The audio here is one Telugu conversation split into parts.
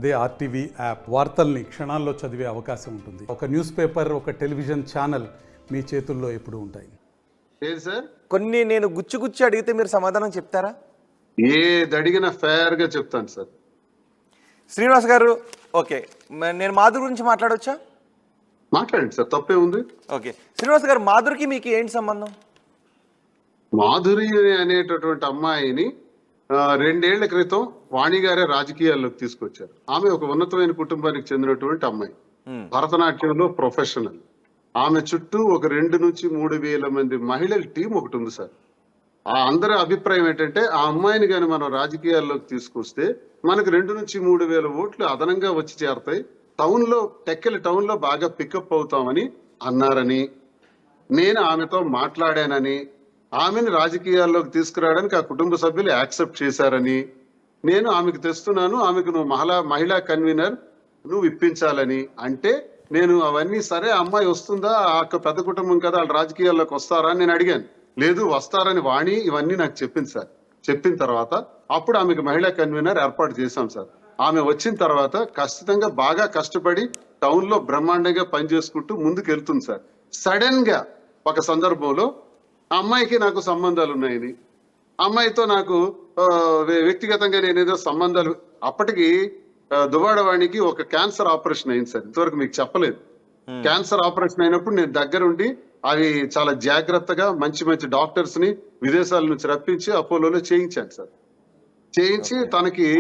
అదే ఆర్టీవీ యాప్ వార్తల్ని క్షణాల్లో చదివే అవకాశం ఉంటుంది. ఒక న్యూస్ పేపర్, ఒక టెలివిజన్ ఛానల్ మీ చేతుల్లో ఎప్పుడూ ఉంటాయి. ఏది సార్? కొన్ని నేను గుచ్చి అడిగితే మీరు సమాధానం చెప్తారా? ఏది అడిగినా ఫేర్ గా చెప్తాను సార్. శ్రీనివాస్ గారు, ఓకే, నేను మాధురి గురించి మాట్లాడవచ్చా? మాట్లాడండి సార్, తప్పే ఉంది. ఓకే, శ్రీనివాస్ గారు, మాధురికి మీకు ఏంటి సంబంధం? మాధురి అనేటటువంటి అమ్మాయిని 2 ఏళ్ల క్రితం వాణి గారే రాజకీయాల్లోకి తీసుకొచ్చారు. ఆమె ఒక ఉన్నతమైన కుటుంబానికి చెందినటువంటి అమ్మాయి, భరతనాట్యంలో ప్రొఫెషనల్. ఆమె చుట్టూ ఒక 2 నుంచి 3 వేల మంది మహిళల టీం ఒకటి ఉంది సార్. ఆ అందరి అభిప్రాయం ఏంటంటే ఆ అమ్మాయిని కానీ మనం రాజకీయాల్లోకి తీసుకొస్తే మనకు 2 నుంచి 3 వేల ఓట్లు అదనంగా వచ్చి చేరతాయి, టెక్కలి టౌన్ లో బాగా పికప్ అవుతామని అన్నారని, నేను ఆమెతో మాట్లాడానని, ఆమెను రాజకీయాల్లోకి తీసుకురావడానికి ఆ కుటుంబ సభ్యులు యాక్సెప్ట్ చేశారని, నేను ఆమెకు తెస్తున్నాను, ఆమెకు నువ్వు మహిళా కన్వీనర్ నువ్వు ఇప్పించాలని అంటే, నేను అవన్నీ సరే అమ్మాయి వస్తుందా, ఆ పెద్ద కుటుంబం కదా, వాళ్ళు రాజకీయాల్లోకి వస్తారా అని నేను అడిగాను. లేదు వస్తారని వాణి ఇవన్నీ నాకు చెప్పింది సార్. చెప్పిన తర్వాత అప్పుడు ఆమెకు మహిళా కన్వీనర్ ఏర్పాటు చేశాం సార్. ఆమె వచ్చిన తర్వాత ఖచ్చితంగా బాగా కష్టపడి టౌన్ లో బ్రహ్మాండంగా పనిచేసుకుంటూ ముందుకు వెళ్తుంది సార్. సడన్ గా ఒక సందర్భంలో ఆ అమ్మాయికి నాకు సంబంధాలు ఉన్నాయని, అమ్మాయితో నాకు వ్యక్తిగతంగా నేనేదో సంబంధాలు, అప్పటికి దువ్వాడవాణికి ఒక క్యాన్సర్ ఆపరేషన్ అయింది సార్. ఇంతవరకు మీకు చెప్పలేదు. క్యాన్సర్ ఆపరేషన్ అయినప్పుడు నేను దగ్గరుండి అవి చాలా జాగ్రత్తగా మంచి మంచి డాక్టర్స్ ని విదేశాల నుంచి రప్పించి అపోలోలో చేయించాను సార్. చేయించి తనకి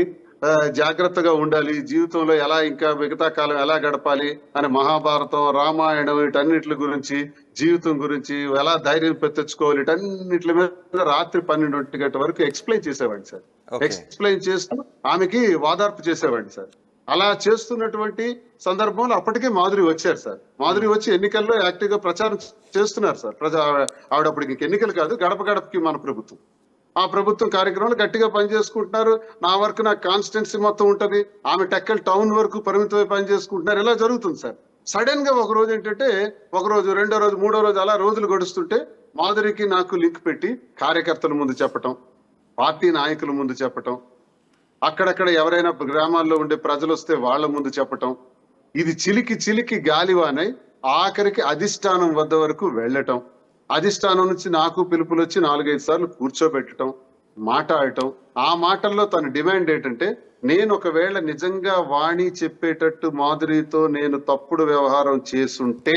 జాగ్రత్తగా ఉండాలి, జీవితంలో ఎలా ఇంకా మిగతా కాలం ఎలా గడపాలి అని మహాభారతం, రామాయణం వీటన్నిటి గురించి, జీవితం గురించి ఎలా ధైర్యం తెచ్చుకోవాలి వీటన్నిటి మీద రాత్రి 12 గంటల వరకు ఎక్స్ప్లెయిన్ చేసేవాడిని సార్. ఎక్స్ప్లెయిన్ చేస్తూ ఆమెకి వాదార్పు చేసేవాడిని సార్. అలా చేస్తున్నటువంటి సందర్భంలో అప్పటికే మాధురి వచ్చారు సార్. మాధురి వచ్చి ఎన్నికల్లో యాక్టివ్ గా ప్రచారం చేస్తున్నారు సార్. ఆవిడ అప్పటికి ఎన్నికలు కాదు, గడప గడపకి మన ప్రభుత్వం, ఆ ప్రభుత్వం కార్యక్రమాలు గట్టిగా పనిచేసుకుంటున్నారు. నా వరకు నాకు కాన్స్టిట్యున్సీ మొత్తం ఉంటది, ఆమె టెక్కల్ టౌన్ వరకు పరిమితమై పనిచేసుకుంటున్నారు. ఇలా జరుగుతుంది సార్. సడన్ గా ఒక రోజు ఏంటంటే, ఒక రోజు, 2వ రోజు, 3వ రోజు అలా రోజులు గడుస్తుంటే మాధురికి నాకు లింక్ పెట్టి కార్యకర్తల ముందు చెప్పటం, పార్టీ నాయకుల ముందు చెప్పటం, అక్కడక్కడ ఎవరైనా గ్రామాల్లో ఉండే ప్రజలు వస్తే వాళ్ళ ముందు చెప్పటం, ఇది చిలికి చిలికి గాలివానై ఆఖరికి అధిష్టానం వద్ద వరకు వెళ్ళటం, అధిష్టానం నుంచి నాకు పిలుపులు వచ్చి 4-5 సార్లు కూర్చోబెట్టడం, మాట్లాడటం. ఆ మాటల్లో తన డిమాండ్ ఏంటంటే, నేను ఒకవేళ నిజంగా వాణి చెప్పేటట్టు మాధురితో నేను తప్పుడు వ్యవహారం చేసుంటే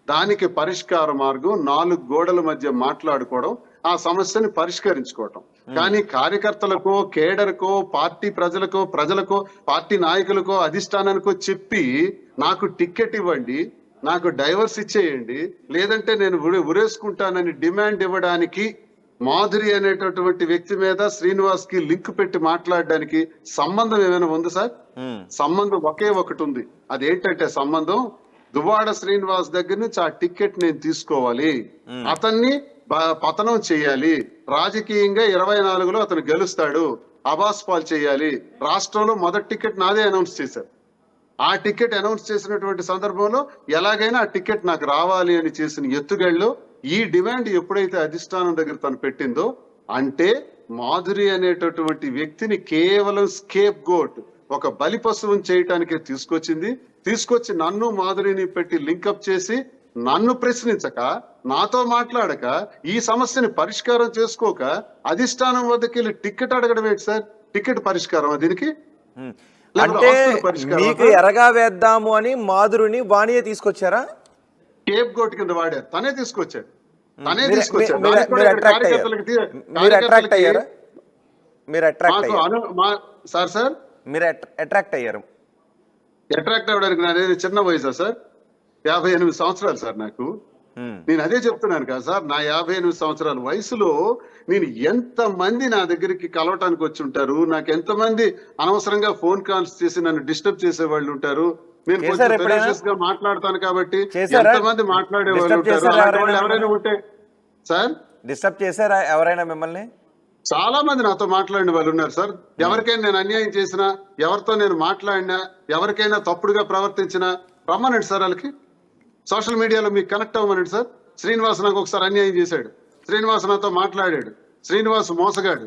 దానికి పరిష్కార మార్గం 4 గోడల మధ్య మాట్లాడుకోవడం, ఆ సమస్యని పరిష్కరించుకోవటం. కానీ కార్యకర్తలకో, కేడర్కో, పార్టీ ప్రజలకో, పార్టీ నాయకులకో, అధిష్టానానికో చెప్పి నాకు టికెట్ ఇవ్వండి, నాకు డైవర్స్ ఇచ్చేయండి, లేదంటే నేను ఉరేసుకుంటానని డిమాండ్ ఇవ్వడానికి మాధురి అనేటటువంటి వ్యక్తి మీద శ్రీనివాస్ కి లింక్ పెట్టి మాట్లాడడానికి సంబంధం ఏమైనా ఉంది సార్? సంబంధం ఒకే ఒకటి ఉంది. అదేంటంటే సంబంధం దువ్వాడ శ్రీనివాస్ దగ్గర నుంచి ఆ టికెట్ నేను తీసుకోవాలి, అతన్ని పతనం చేయాలి, రాజకీయంగా 24లో అతను గెలుస్తాడు, అబాస్ పాల్ చేయాలి. రాష్ట్రంలో మొదటి టికెట్ నాదే అనౌన్స్ చేశారు. ఆ టికెట్ అనౌన్స్ చేసినటువంటి సందర్భంలో ఎలాగైనా ఆ టికెట్ నాకు రావాలి అని చేసిన ఎత్తుగడలో ఈ డిమాండ్ ఎప్పుడైతే అధిష్టానం దగ్గర తను పెట్టిందో, అంటే మాధురి అనేటటువంటి వ్యక్తిని కేవలం స్కేప్ గోట్, ఒక బలి పశువుని చేయటానికే తీసుకొచ్చి నన్ను మాధురిని పెట్టి లింకప్ చేసి నన్ను ప్రశ్నించక, నాతో మాట్లాడక, ఈ సమస్యని పరిష్కారం చేసుకోక అధిష్టానం వద్దకి వెళ్ళి టికెట్ అడగడం ఏంటి సార్? టికెట్ పరిష్కారం దీనికి? అంటే మీకు ఎరగా వేద్దాము అని మాధురిని వాణియే తీసుకొచ్చారా? కేప్ గోట్ కింద వాడారు, తనే తీసుకొచ్చాడు. అట్రాక్ట్ అయ్యారు. అట్రాక్ట్ అవ్వడానికి నాది చిన్న వయసా సార్? 58 సంవత్సరాలు సార్ నాకు. నేను అదే చెప్తున్నాను కదా సార్, నా 58 సంవత్సరాల వయసులో నేను ఎంతమంది నా దగ్గరికి కలవటానికి వచ్చి ఉంటారు, నాకు ఎంతమంది అనవసరంగా ఫోన్ కాల్స్ చేసి నన్ను డిస్టర్బ్ చేసే వాళ్ళు ఉంటారు. నేను కొంచెం ఫెరోషియస్ గా మాట్లాడతాను కాబట్టి ఎంతమంది మాట్లాడే వాళ్ళు ఉంటారు. ఎవరైనా ఉంటే సార్ డిస్టర్బ్ చేశారా ఎవరైనా మిమ్మల్ని? చాలా మంది నాతో మాట్లాడిన వాళ్ళు ఉన్నారు సార్. ఎవరికైనా నేను అన్యాయం చేసినా, ఎవరితో నేను మాట్లాడినా, ఎవరికైనా తప్పుడుగా ప్రవర్తించినా రమ్మనండి సార్. వాళ్ళకి సోషల్ మీడియాలో మీకు కనెక్ట్ అవ్వమనండి సార్. శ్రీనివాస్ నాకు ఒకసారి అన్యాయం చేశాడు, శ్రీనివాస్ నాతో మాట్లాడాడు, శ్రీనివాస్ మోసగాడు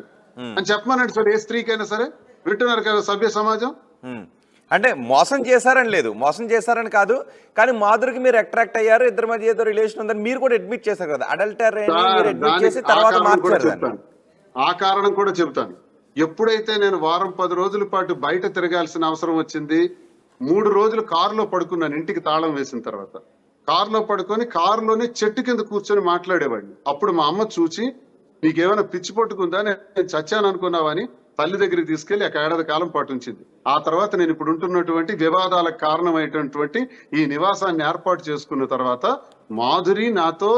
అని చెప్పమనండి సార్. ఏ స్త్రీకైనా సరే వింటున్నారు కదా సభ్య సమాజం. అంటే మోసం చేశారని లేదు, మోసం చేశారని కాదు, కానీ మాధురికి మీరు అట్రాక్ట్ అయ్యారు, ఇద్దరి మధ్య ఏదో రిలేషన్ ఉందని మీరు కూడా అడ్మిట్ చేశారు కదా, అడల్టర్ మీరు అడ్మిట్ చేసి తర్వాత మార్చారు దాన్ని. ఆ కారణం కూడా చెప్తాను. ఎప్పుడైతే నేను వారం 10 రోజుల పాటు బయట తిరగాల్సిన అవసరం వచ్చింది, 3 రోజులు కారులో పడుకున్నాను ఇంటికి తాళం వేసిన తర్వాత. కారులో పడుకొని కారులోనే చెట్టు కింద కూర్చొని మాట్లాడేవాడిని. అప్పుడు మా అమ్మ చూచి, నీకేమైనా పిచ్చి పట్టుకుందా, నేను చచ్చాను అనుకున్నావని తల్లి దగ్గరికి తీసుకెళ్లి ఒక ఏడాది కాలం పాటు ఉంచింది. ఆ తర్వాత నేను ఇప్పుడు ఉంటున్నటువంటి వివాదాలకు కారణమైనటువంటి ఈ నివాసాన్ని ఏర్పాటు చేసుకున్న తర్వాత మాధురి నాతో,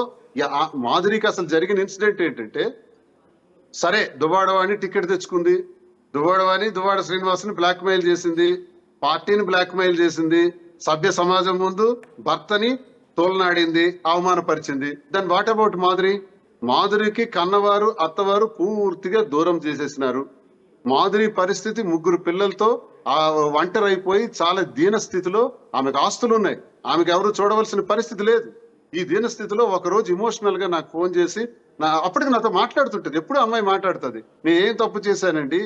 మాధురికి అసలు జరిగిన ఇన్సిడెంట్ ఏంటంటే, సరే దువ్వాడవాణి టికెట్ తెచ్చుకుంది, దువ్వాడ శ్రీనివాసుని బ్లాక్ మెయిల్ చేసింది, పార్టీని బ్లాక్ మెయిల్ చేసింది, సభ్య సమాజం ముందు భర్తని తోలనాడింది, అవమానపరిచింది. Then what about Madhuri? మాధురికి కన్నవారు అత్తవారు పూర్తిగా దూరం చేసేసినారు. మాధురి పరిస్థితి 3 పిల్లలతో ఒంటరైపోయి చాలా దీన స్థితిలో, ఆమెకు ఆస్తులు ఉన్నాయి, ఆమెకు ఎవరు చూడవలసిన పరిస్థితి లేదు. ఈ దీన స్థితిలో ఒకరోజు ఇమోషనల్ గా నాకు ఫోన్ చేసి, అప్పటికి నాతో మాట్లాడుతుంటది, ఎప్పుడు అమ్మాయి మాట్లాడుతుంది, నేను ఏం తప్పు చేశానండి,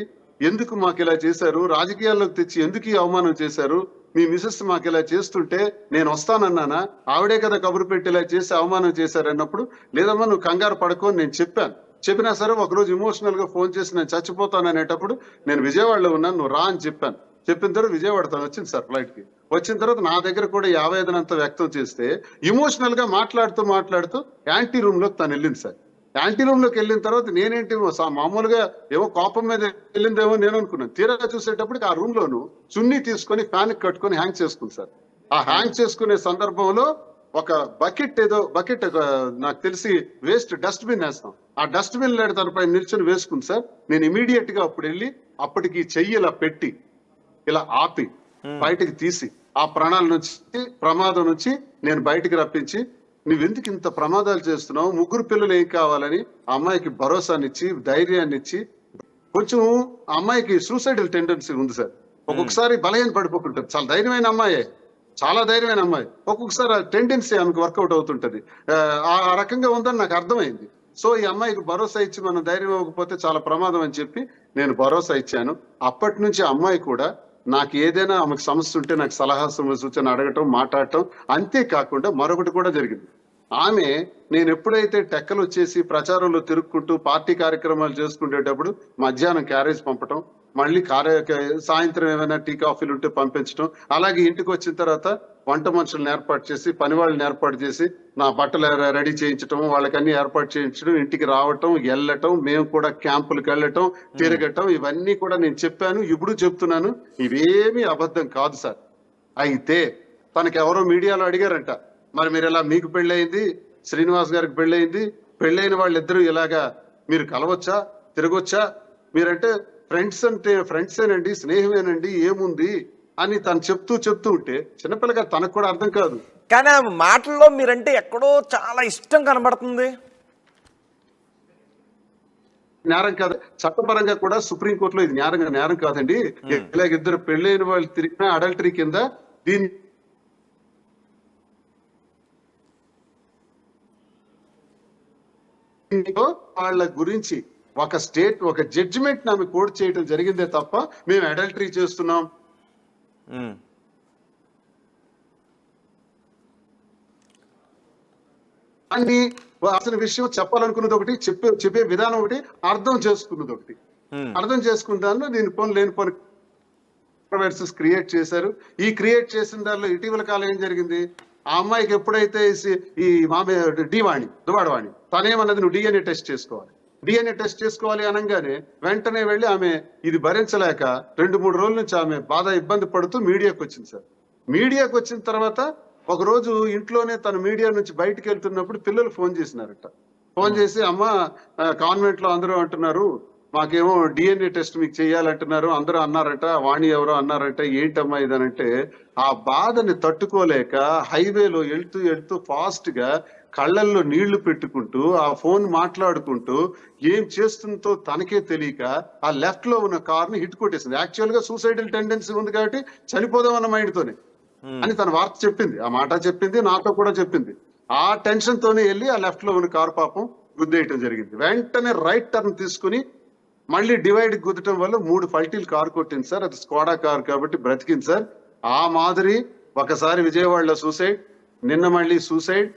ఎందుకు మాకు ఇలా చేశారు, రాజకీయాల్లోకి తెచ్చి ఎందుకు ఈ అవమానం చేశారు, మీ మిసెస్ మాకు ఇలా చేస్తుంటే నేను వస్తానన్నానా, ఆవిడే కదా కబురు పెట్టి ఇలా చేసి అవమానం చేశారన్నప్పుడు, లేదమ్మా నువ్వు కంగారు పడుకోని నేను చెప్పాను. చెప్పినా సరే ఒకరోజు ఇమోషనల్ గా ఫోన్ చేసి నేను చచ్చిపోతాను అనేటప్పుడు, నేను విజయవాడలో ఉన్నాను, నువ్వు రా అని చెప్పాను. చెప్పిన తర్వాత విజయవాడ తను వచ్చింది సార్ ఫ్లైట్ కి. వచ్చిన తర్వాత నా దగ్గర కూడా ఈ ఆవేదనంతా వ్యక్తం చేస్తే, ఇమోషనల్ గా మాట్లాడుతూ యాంటీ రూమ్ లోకి తను వెళ్ళింది సార్. యాంటీ రూమ్ లోకి వెళ్ళిన తర్వాత నేనేంటి మామూలుగా ఏమో కోపం మీద వెళ్ళిందేమో నేను అనుకున్నాను. తీరా చూసేటప్పటికి ఆ రూమ్ లోను చున్నీ తీసుకొని ఫ్యాన్ కట్టుకొని హ్యాంగ్ చేసుకుంది సార్. ఆ హ్యాంగ్ చేసుకునే సందర్భంలో ఒక బకెట్ నాకు తెలిసి వేస్ట్ డస్ట్ బిన్ వేస్తాం, ఆ డస్ట్ బిన్ లేడు తనపై నిల్చొని వేసుకుంది సార్. నేను ఇమీడియట్ గా అప్పుడు వెళ్ళి అప్పటికి చెయ్యి ఇలా పెట్టి ఇలా ఆపి బయటికి తీసి ఆ ప్రమాదం నుంచి నేను బయటికి రప్పించి, నువ్వెందుకు ఇంత ప్రమాదాలు చేస్తున్నావు, 3 పిల్లలు ఏం కావాలని ఆ అమ్మాయికి భరోసానిచ్చి ధైర్యాన్ని ఇచ్చి, కొంచెం ఆ అమ్మాయికి సూసైడల్ టెండెన్సీ ఉంది సార్. ఒక్కొక్కసారి బలహీన పడిపోతుంటది, చాలా ధైర్యమైన అమ్మాయి, ఒక్కొక్కసారి ఆ టెండెన్సీ ఆమెకు వర్కౌట్ అవుతుంటది. ఆ రకంగా ఉందని నాకు అర్థమైంది. సో ఈ అమ్మాయికి భరోసా ఇచ్చి మనం ధైర్యం ఇవ్వకపోతే చాలా ప్రమాదం అని చెప్పి నేను భరోసా ఇచ్చాను. అప్పటి నుంచి అమ్మాయి కూడా నాకు ఏదైనా ఆమెకు సమస్య ఉంటే నాకు సలహా సూచన అడగటం, మాట్లాడటం. అంతేకాకుండా మరొకటి కూడా జరిగింది. ఆమె నేను ఎప్పుడైతే టెక్కలు వచ్చేసి ప్రచారంలో తిరుక్కుంటూ పార్టీ కార్యక్రమాలు చేసుకునేటప్పుడు మధ్యాహ్నం క్యారేజ్ పంపటం, మళ్ళీ సాయంత్రం ఏమైనా టీ కాఫీలు ఉంటే పంపించడం, అలాగే ఇంటికి వచ్చిన తర్వాత వంట మనుషులను ఏర్పాటు చేసి, పని వాళ్ళని ఏర్పాటు చేసి, నా బట్టలు రెడీ చేయించడం, వాళ్ళకన్నీ ఏర్పాటు చేయించడం, ఇంటికి రావటం, వెళ్ళటం, మేము కూడా క్యాంపులకు వెళ్ళటం, తిరగటం, ఇవన్నీ కూడా నేను చెప్పాను, ఇప్పుడు చెప్తున్నాను, ఇవేమీ అబద్ధం కాదు సార్. అయితే తనకి ఎవరో మీడియాలో అడిగారంట, మరి మీరు ఇలా మీకు పెళ్ళయింది, శ్రీనివాస్ గారికి పెళ్ళయింది, పెళ్ళైన వాళ్ళిద్దరూ ఇలాగా మీరు కలవచ్చా, తిరగొచ్చా, మీరంటే ఫ్రెండ్సేనండి, స్నేహమేనండి, ఏముంది అని తను చెప్తూ ఉంటే చిన్నపిల్లగా తనకు కూడా అర్థం కాదు. కానీ ఆ మాటల్లో మీరంటే ఎక్కడో చాలా ఇష్టం కనబడుతుంది. నేరం కాదు, చట్టపరంగా కూడా సుప్రీంకోర్టులో ఇది నేరం కాదండి. ఇలాగ ఇద్దరు పెళ్ళైన వాళ్ళు తిరిగిన అడల్టరీ కింద దీన్ని వాళ్ళ గురించి ఒక జడ్జిమెంట్ ఆమె కోర్టు చేయడం జరిగిందే తప్ప మేము అడల్టరీ చేస్తున్నాం అని అసలు విషయం చెప్పాలనుకున్నది ఒకటి, చెప్పే విధానం ఒకటి, అర్థం చేసుకున్నది ఒకటి. అర్థం చేసుకుంటాను నేను లేని కాంట్రవర్సీస్ క్రియేట్ చేశారు. ఈ క్రియేట్ చేసిన దానిలో ఇటీవల కాలం ఏం జరిగింది, ఆ అమ్మాయికి ఎప్పుడైతే ఈ దువ్వాడవాణి తనేమన్నది, నువ్వు డిఎన్ఏ టెస్ట్ చేసుకోవాలి అనగానే వెంటనే వెళ్ళి ఆమె ఇది భరించలేక 2-3 రోజుల నుంచి ఆమె ఇబ్బంది పడుతూ మీడియాకు వచ్చింది సార్. మీడియాకు వచ్చిన తర్వాత ఒక రోజు ఇంట్లోనే తను మీడియా నుంచి బయటకు వెళ్తున్నప్పుడు పిల్లలు ఫోన్ చేసినారట. ఫోన్ చేసి, అమ్మ కాన్వెంట్ లో అందరూ అంటున్నారు, మాకేమో డిఎన్ఏ టెస్ట్ మీకు చేయాలంటున్నారు, అందరూ అన్నారట, వాణి ఎవరో అన్నారట, ఏంటమ్మా ఇదనంటే ఆ బాధని తట్టుకోలేక హైవేలో వెళ్తూ ఫాస్ట్ గా కళ్ళల్లో నీళ్లు పెట్టుకుంటూ ఆ ఫోన్ మాట్లాడుకుంటూ ఏం చేస్తుందో తనకే తెలియక ఆ లెఫ్ట్ లో ఉన్న కార్ ని హిట్ కొట్టేసింది. యాక్చువల్ గా సూసైడల్ టెండెన్సీ ఉంది కాబట్టి చనిపోదామన్న మైండ్ తోనే అని తన వార్త చెప్పింది, ఆ మాట చెప్పింది, నాతో కూడా చెప్పింది. ఆ టెన్షన్ తోనే వెళ్ళి ఆ లెఫ్ట్ లో ఉన్న కారు పాపం గుద్దేయటం జరిగింది. వెంటనే రైట్ టర్న్ తీసుకుని మళ్ళీ డివైడ్ గుద్దటం వల్ల 3 పల్టీలు కారు కొట్టింది సార్. అది స్కోడా కారు కాబట్టి బ్రతికింది సార్. ఆ మాదిరి ఒకసారి విజయవాడలో సూసైడ్, నిన్న మళ్ళీ సూసైడ్.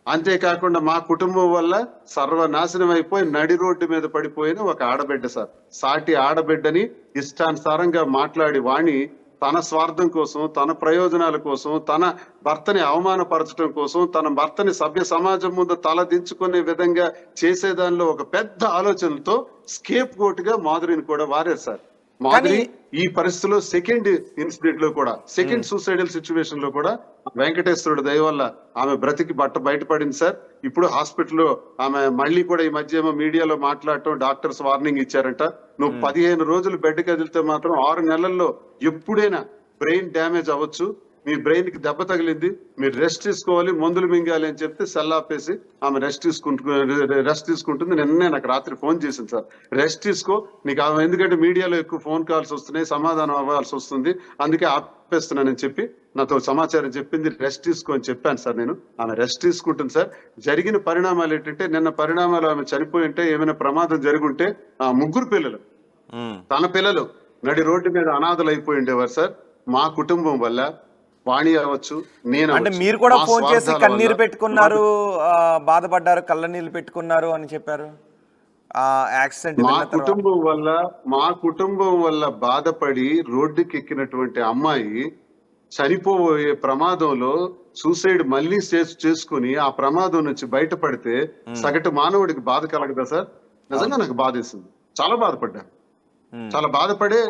అంతేకాకుండా మా కుటుంబం వల్ల సర్వనాశనం అయిపోయి నడి రోడ్డు మీద పడిపోయిన ఒక ఆడబిడ్డ సార్. సాటి ఆడబిడ్డని ఇష్టానుసారంగా మాట్లాడి వాణి తన స్వార్థం కోసం, తన ప్రయోజనాల కోసం, తన భర్తని అవమానపరచడం కోసం, తన భర్తని సభ్య సమాజం ముందు తలదించుకునే విధంగా చేసేదానిలో ఒక పెద్ద ఆలోచనలతో స్కేప్ గోట్ గా మాధురిని కూడా వారారు సార్. మాధురి ఈ పరిస్థితిలో సెకండ్ ఇన్సిడెంట్ లో కూడా, సెకండ్ సూసైడల్ సిచ్యువేషన్ లో కూడా వెంకటేశ్వరుడు దయ వల్ల ఆమె బ్రతికి బయటపడింది సార్. ఇప్పుడు హాస్పిటల్లో ఆమె మళ్ళీ కూడా ఈ మధ్య ఏమో మీడియాలో మాట్లాడటం, డాక్టర్స్ వార్నింగ్ ఇచ్చారంట, నువ్వు 15 రోజులు బెడ్ కదిలితే మాత్రం 6 నెలల్లో ఎప్పుడైనా బ్రెయిన్ డ్యామేజ్ అవ్వచ్చు, మీ బ్రెయిన్ కి దెబ్బ తగిలింది, మీరు రెస్ట్ తీసుకోవాలి, మందులు మింగాలి అని చెప్తే సెల్ ఆపేసి ఆమె రెస్ట్ తీసుకుంటుంది. నిన్నే నాకు రాత్రి ఫోన్ చేసింది సార్, రెస్ట్ తీసుకో, నీకు ఎందుకంటే మీడియాలో ఎక్కువ ఫోన్ కాల్స్ వస్తున్నాయి, సమాధానం అవ్వాల్సి వస్తుంది, అందుకే ఆపేస్తున్నానని చెప్పి నాతో సమాచారం చెప్పింది. రెస్ట్ తీసుకో అని చెప్పాను సార్ నేను. ఆమె రెస్ట్ తీసుకుంటుంది సార్. జరిగిన పరిణామాలు ఏంటంటే, నిన్న పరిణామాలు ఆమె చనిపోయి ఉంటే, ఏమైనా ప్రమాదం జరుగుంటే ఆ 3 పిల్లలు, తన పిల్లలు నడి రోడ్డు మీద అనాథలు అయిపోయి ఉండేవారు సార్. మా కుటుంబం వల్ల వాణి అవ్వచ్చు, నేను అంటే మీరు కూడా ఫోన్ చేసి కన్నీరు పెట్టుకున్నారు, బాధపడ్డారు, కళ్ళ నీళ్ళు పెట్టుకున్నారు అని చెప్పారు. యాక్సిడెంట్ మా కుటుంబం వల్ల బాధపడి రోడ్డుకి ఎక్కినటువంటి అమ్మాయి చనిపోయే ప్రమాదంలో సూసైడ్ మళ్ళీ చేసుకుని ఆ ప్రమాదం నుంచి బయటపడితే సగటు మానవుడికి బాధ కలగదా సార్? నిజంగా నాకు బాధేసింది, చాలా బాధపడ్డాను, చాలా బాధపడే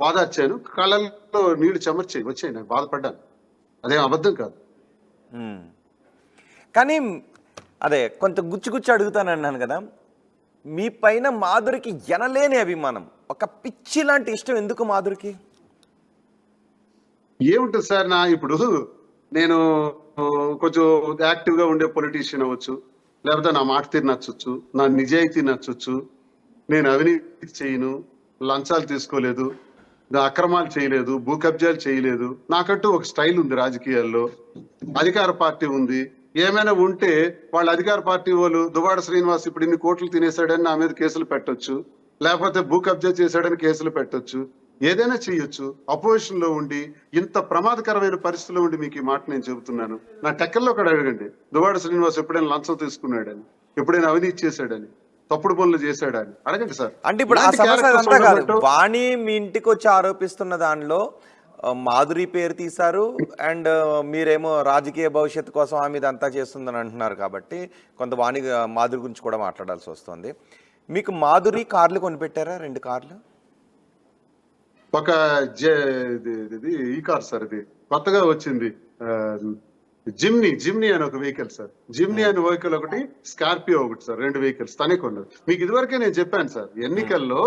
బాధార్చాను, కళ్ళల్లో నీళ్లు చెమర్చాయి వచ్చాయి, నాకు బాధపడ్డాను, అదేం అబద్ధం కాదు. కానీ అదే కొంత గుచ్చి అడుగుతానన్నాను కదా, మీ పైన మాధురికి ఎనలేని అభిమానం, ఒక పిచ్చి లాంటి ఇష్టం ఎందుకు మాధురికి? ఏముంటుంది సార్, ఇప్పుడు నేను కొంచెం యాక్టివ్ గా ఉండే పొలిటీషియన్ అవ్వచ్చు, లేకపోతే నా మాట తీరు నచ్చొచ్చు, నా నిజాయితీ నచ్చొచ్చు, నేను అవినీతి చేయను, లంచాలు తీసుకోలేదు, అక్రమాలు చేయలేదు, భూ కబ్జాలు చేయలేదు, నాకంటూ ఒక స్టైల్ ఉంది రాజకీయాల్లో, అధికార పార్టీ ఉంది. ఏమైనా ఉంటే వాళ్ళ అధికార పార్టీ వాళ్ళు దువ్వాడ శ్రీనివాస్ ఇప్పుడు ఇన్ని కోట్లు తినేశాడని నా మీద కేసులు పెట్టొచ్చు, లేకపోతే భూ కబ్జా చేశాడని కేసులు పెట్టొచ్చు, ఏదైనా చేయొచ్చు. అపోజిషన్ లో ఉండి ఇంత ప్రమాదకరమైన పరిస్థితిలో ఉండి మీకు ఈ మాట నేను చెబుతున్నాను. నా టెక్కల్లో కూడా అడగండి, దువ్వాడ శ్రీనివాస్ ఎప్పుడైనా లంచం తీసుకున్నాడని, ఎప్పుడైనా అవినీతి చేశాడని, తప్పుడు పనులు చేశాడని అడగండి సార్. అంటే ఇప్పుడు ఆ సమస్య అంతా కాదు, వాణి మీ ఇంటికి వచ్చి ఆరోపిస్తున్న దానిలో మాధురి పేరు తీశారు, అండ్ మీరేమో రాజకీయ భవిష్యత్తు కోసం ఆమె ఇదంతా చేస్తుందని అంటున్నారు, కాబట్టి కొంత వాణి మాధురి గురించి కూడా మాట్లాడాల్సి వస్తుంది. మీకు మాధురి కార్లు కొనిపెట్టారా? 2 కార్లు. ఒక ఈ కార్ సార్, ఇది కొత్తగా వచ్చింది, జిమ్నీ అని ఒక వెహికల్ సార్. జిమ్నీ అనే వెహికల్ ఒకటి, స్కార్పియో ఒకటి సార్, 2 వెహికల్స్ తనే కొన్నది. మీకు ఇదివరకే నేను చెప్పాను సార్, ఎన్నికల్లో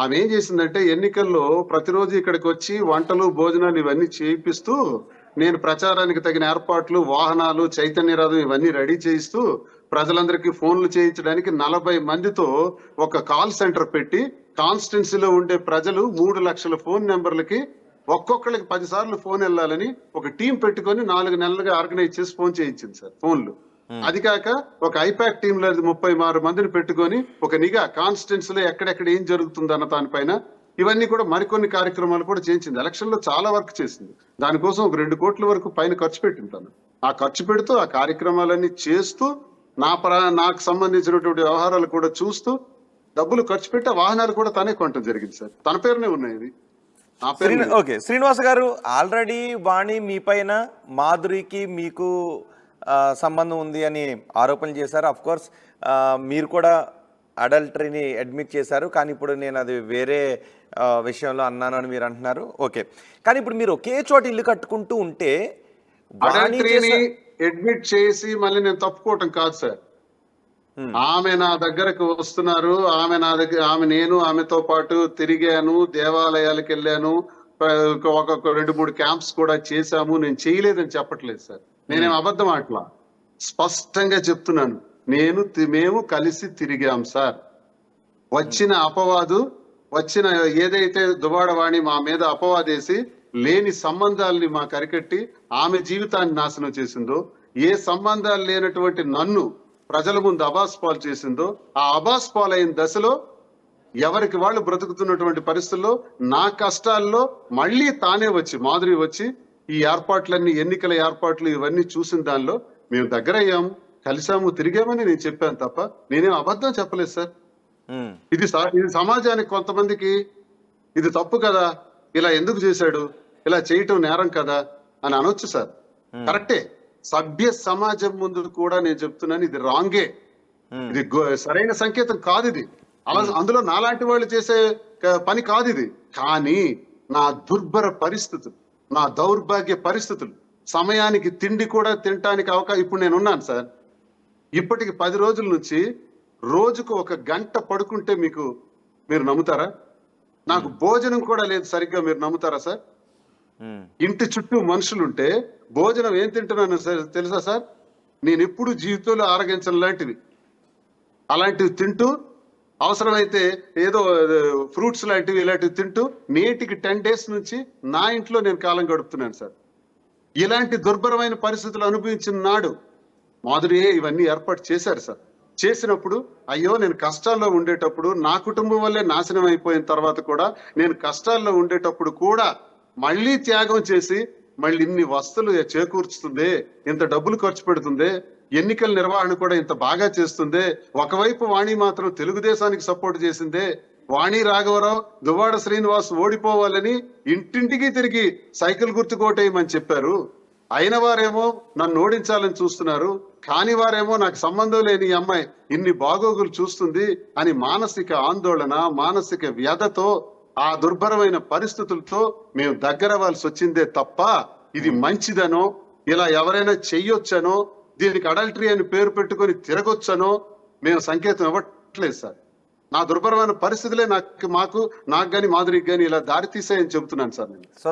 ఆమె ఏం చేసిందంటే, ఎన్నికల్లో ప్రతిరోజు ఇక్కడికి వచ్చి వంటలు భోజనాలు ఇవన్నీ చేయిస్తూ, నేను ప్రచారానికి తగిన ఏర్పాట్లు, వాహనాలు, చైతన్య రథం ఇవన్నీ రెడీ చేయిస్తూ, ప్రజలందరికీ ఫోన్లు చేయించడానికి 40 మందితో ఒక కాల్ సెంటర్ పెట్టి, కాన్స్టిట్యున్సీలో ఉండే ప్రజలు 3 లక్షల ఫోన్ నెంబర్లకి ఒక్కొక్కరికి 10 సార్లు ఫోన్ వెళ్ళాలని ఒక టీం పెట్టుకొని 4 నెలలుగా ఆర్గనైజ్ చేసి ఫోన్ చేయించింది సార్ ఫోన్లు. అది కాక ఒక ఐపాక్ టీమ్ లో 36 మందిని పెట్టుకొని ఒక నిఘా కాన్స్టిట్యున్సీలో ఎక్కడెక్కడ ఏం జరుగుతుంది అన్న దానిపైన ఇవన్నీ కూడా మరికొన్ని కార్యక్రమాలు కూడా చేయించింది. ఎలక్షన్ లో చాలా వర్క్ చేసింది. దానికోసం ఒక 2 కోట్ల వరకు పైన ఖర్చు పెట్టింది తను. ఆ ఖర్చు పెడుతూ ఆ కార్యక్రమాలన్నీ చేస్తూ నాకు సంబంధించినటువంటి వ్యవహారాలు కూడా చూస్తూ డబ్బులు ఖర్చు పెట్టి ఆ వాహనాలు కూడా తనే కొనటం జరిగింది సార్. తన పేరునే ఉన్నాయి. ఓకే శ్రీనివాస్ గారు, ఆల్రెడీ వాణి మీ పైన మాధురికి మీకు సంబంధం ఉంది అని ఆరోపణలు చేశారు. అఫ్ కోర్స్ మీరు కూడా అడల్టరీని అడ్మిట్ చేశారు, కానీ ఇప్పుడు నేను అది వేరే విషయంలో అన్నాను అని మీరు అంటున్నారు. ఓకే, కానీ ఇప్పుడు మీరు ఒకే చోట ఇల్లు కట్టుకుంటూ ఉంటే అడల్టరీని అడ్మిట్ చేసి మళ్ళీ నేను తప్పుకోవటం కాదు సార్. ఆమె నా దగ్గరకు వస్తున్నారు, ఆమె నేను ఆమెతో పాటు తిరిగాను, దేవాలయాలకు వెళ్ళాను, ఒక 2-3 క్యాంప్స్ కూడా చేశాము. నేను చేయలేదని చెప్పట్లేదు సార్, నేనేం అబద్ధం ఆటలా, స్పష్టంగా చెప్తున్నాను. మేము కలిసి తిరిగాం సార్. వచ్చిన అపవాదు, ఏదైతే దువ్వాడవాణి మా మీద అపవాదేసి లేని సంబంధాలని మాకు అరికట్టి ఆమె జీవితాన్ని నాశనం చేసిందో, ఏ సంబంధాలు లేనటువంటి నన్ను ప్రజల ముందు అబాస్ పాలు చేసిందో, ఆ అబాస్ పాలైన దశలో ఎవరికి వాళ్ళు బ్రతుకుతున్నటువంటి పరిస్థితుల్లో నా కష్టాల్లో మళ్ళీ తానే వచ్చి మాధురి వచ్చి ఈ ఏర్పాట్లన్నీ ఎన్నికల ఏర్పాట్లు ఇవన్నీ చూసిన దానిలో మేము దగ్గరయ్యాము, కలిసాము, తిరిగామని నేను చెప్పాను తప్ప నేనేం అబద్ధం చెప్పలేదు సార్. ఇది సమాజానికి కొంతమందికి ఇది తప్పు కదా, ఇలా ఎందుకు చేశాడు, ఇలా చేయటం నేరం కదా అని అనొచ్చు సార్. కరెక్టే, సభ్య సమాజం ముందు కూడా నేను చెప్తున్నాను ఇది రాంగే, ఇది సరైన సంకేతం కాదు ఇది. అలా అందులో నాలాంటి వాళ్ళు చేసే పని కాదు ఇది. కానీ నా దుర్భర పరిస్థితులు, నా దౌర్భాగ్య పరిస్థితులు, సమయానికి తిండి కూడా తినటానికి అవకాశం ఇప్పుడు నేను ఉన్నాను సార్. ఇప్పటికి 10 రోజుల నుంచి రోజుకు 1 గంట పడుకుంటే మీరు నమ్ముతారా? నాకు భోజనం కూడా లేదు సరిగ్గా, మీరు నమ్ముతారా సార్? ఇంటి చుట్టూ మనుషులుంటే భోజనం ఏం తింటున్నాను తెలుసా సార్? నేను ఎప్పుడు జీవితంలో ఆరగించను లాంటివి, అలాంటివి తింటూ అవసరమైతే ఏదో ఫ్రూట్స్ లాంటివి ఇలాంటివి తింటూ నేటికి 10 days నుంచి నా ఇంట్లో నేను కాలం గడుపుతున్నాను సార్. ఇలాంటి దుర్భరమైన పరిస్థితులు అనుభవించిన నాడు మాధురియే ఇవన్నీ ఏర్పాటు చేశారు సార్. చేసినప్పుడు అయ్యో నేను కష్టాల్లో ఉండేటప్పుడు, నా కుటుంబం వల్లే నాశనం అయిపోయిన తర్వాత కూడా నేను కష్టాల్లో ఉండేటప్పుడు కూడా మళ్ళీ త్యాగం చేసి మళ్ళీ ఇన్ని వస్తువులు చేకూర్చుతుంది, ఇంత డబ్బులు ఖర్చు పెడుతుంది, ఎన్నికల నిర్వహణ కూడా ఇంత బాగా చేస్తుంది. ఒకవైపు వాణి మాత్రం తెలుగుదేశానికి సపోర్ట్ చేసిందే, వాణి రాఘవరావు, దువ్వాడ శ్రీనివాస్ ఓడిపోవాలని ఇంటింటికి తిరిగి సైకిల్ గుర్తు కోటేయమని చెప్పారు. అయిన వారేమో నన్ను ఓడించాలని చూస్తున్నారు, కాని వారేమో నాకు సంబంధం లేని ఈ అమ్మాయి ఇన్ని బాగోగులు చూస్తుంది అని మానసిక ఆందోళన, మానసిక వ్యధతో, ఆ దుర్భరమైన పరిస్థితులతో మేము దగ్గరవ్వాల్సి వచ్చిందే తప్ప ఇది మంచిదనో, ఇలా ఎవరైనా చెయ్యొచ్చనో, దీనికి అడల్టరీ అని పేరు పెట్టుకొని తిరగొచ్చనో మేము సంకేతం ఇవ్వట్లేదు సార్. నా దుర్భరమైన పరిస్థితులే నాకు కానీ మాధురికి కానీ ఇలా దారి తీసాయని చెబుతున్నాను సార్ నేను. సో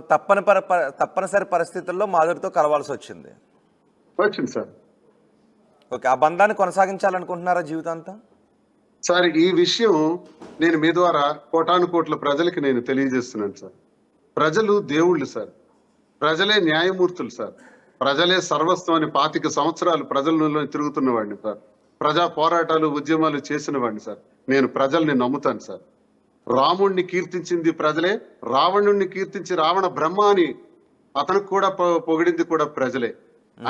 తప్పనిసరి పరిస్థితుల్లో మాధురితో కలవాల్సి వచ్చింది సార్. ఓకే, ఆ బంధాన్ని కొనసాగించాలనుకుంటున్నారా జీవితాంతం? సార్ ఈ విషయం నేను మీ ద్వారా కోటాను కోట్ల ప్రజలకి నేను తెలియజేస్తున్నాను సార్. ప్రజలు దేవుళ్ళు సార్, ప్రజలే న్యాయమూర్తులు సార్, ప్రజలే సర్వస్వం అని 25 సంవత్సరాలు ప్రజలలో తిరుగుతున్న వాడిని సార్. ప్రజా పోరాటాలు ఉద్యమాలు చేసిన వాడిని సార్. నేను ప్రజల్ని నమ్ముతాను సార్. రాముణ్ణి కీర్తించింది ప్రజలే, రావణుణ్ణి కీర్తించి రావణ బ్రహ్మ అని అతనికి కూడా పొగిడింది కూడా ప్రజలే.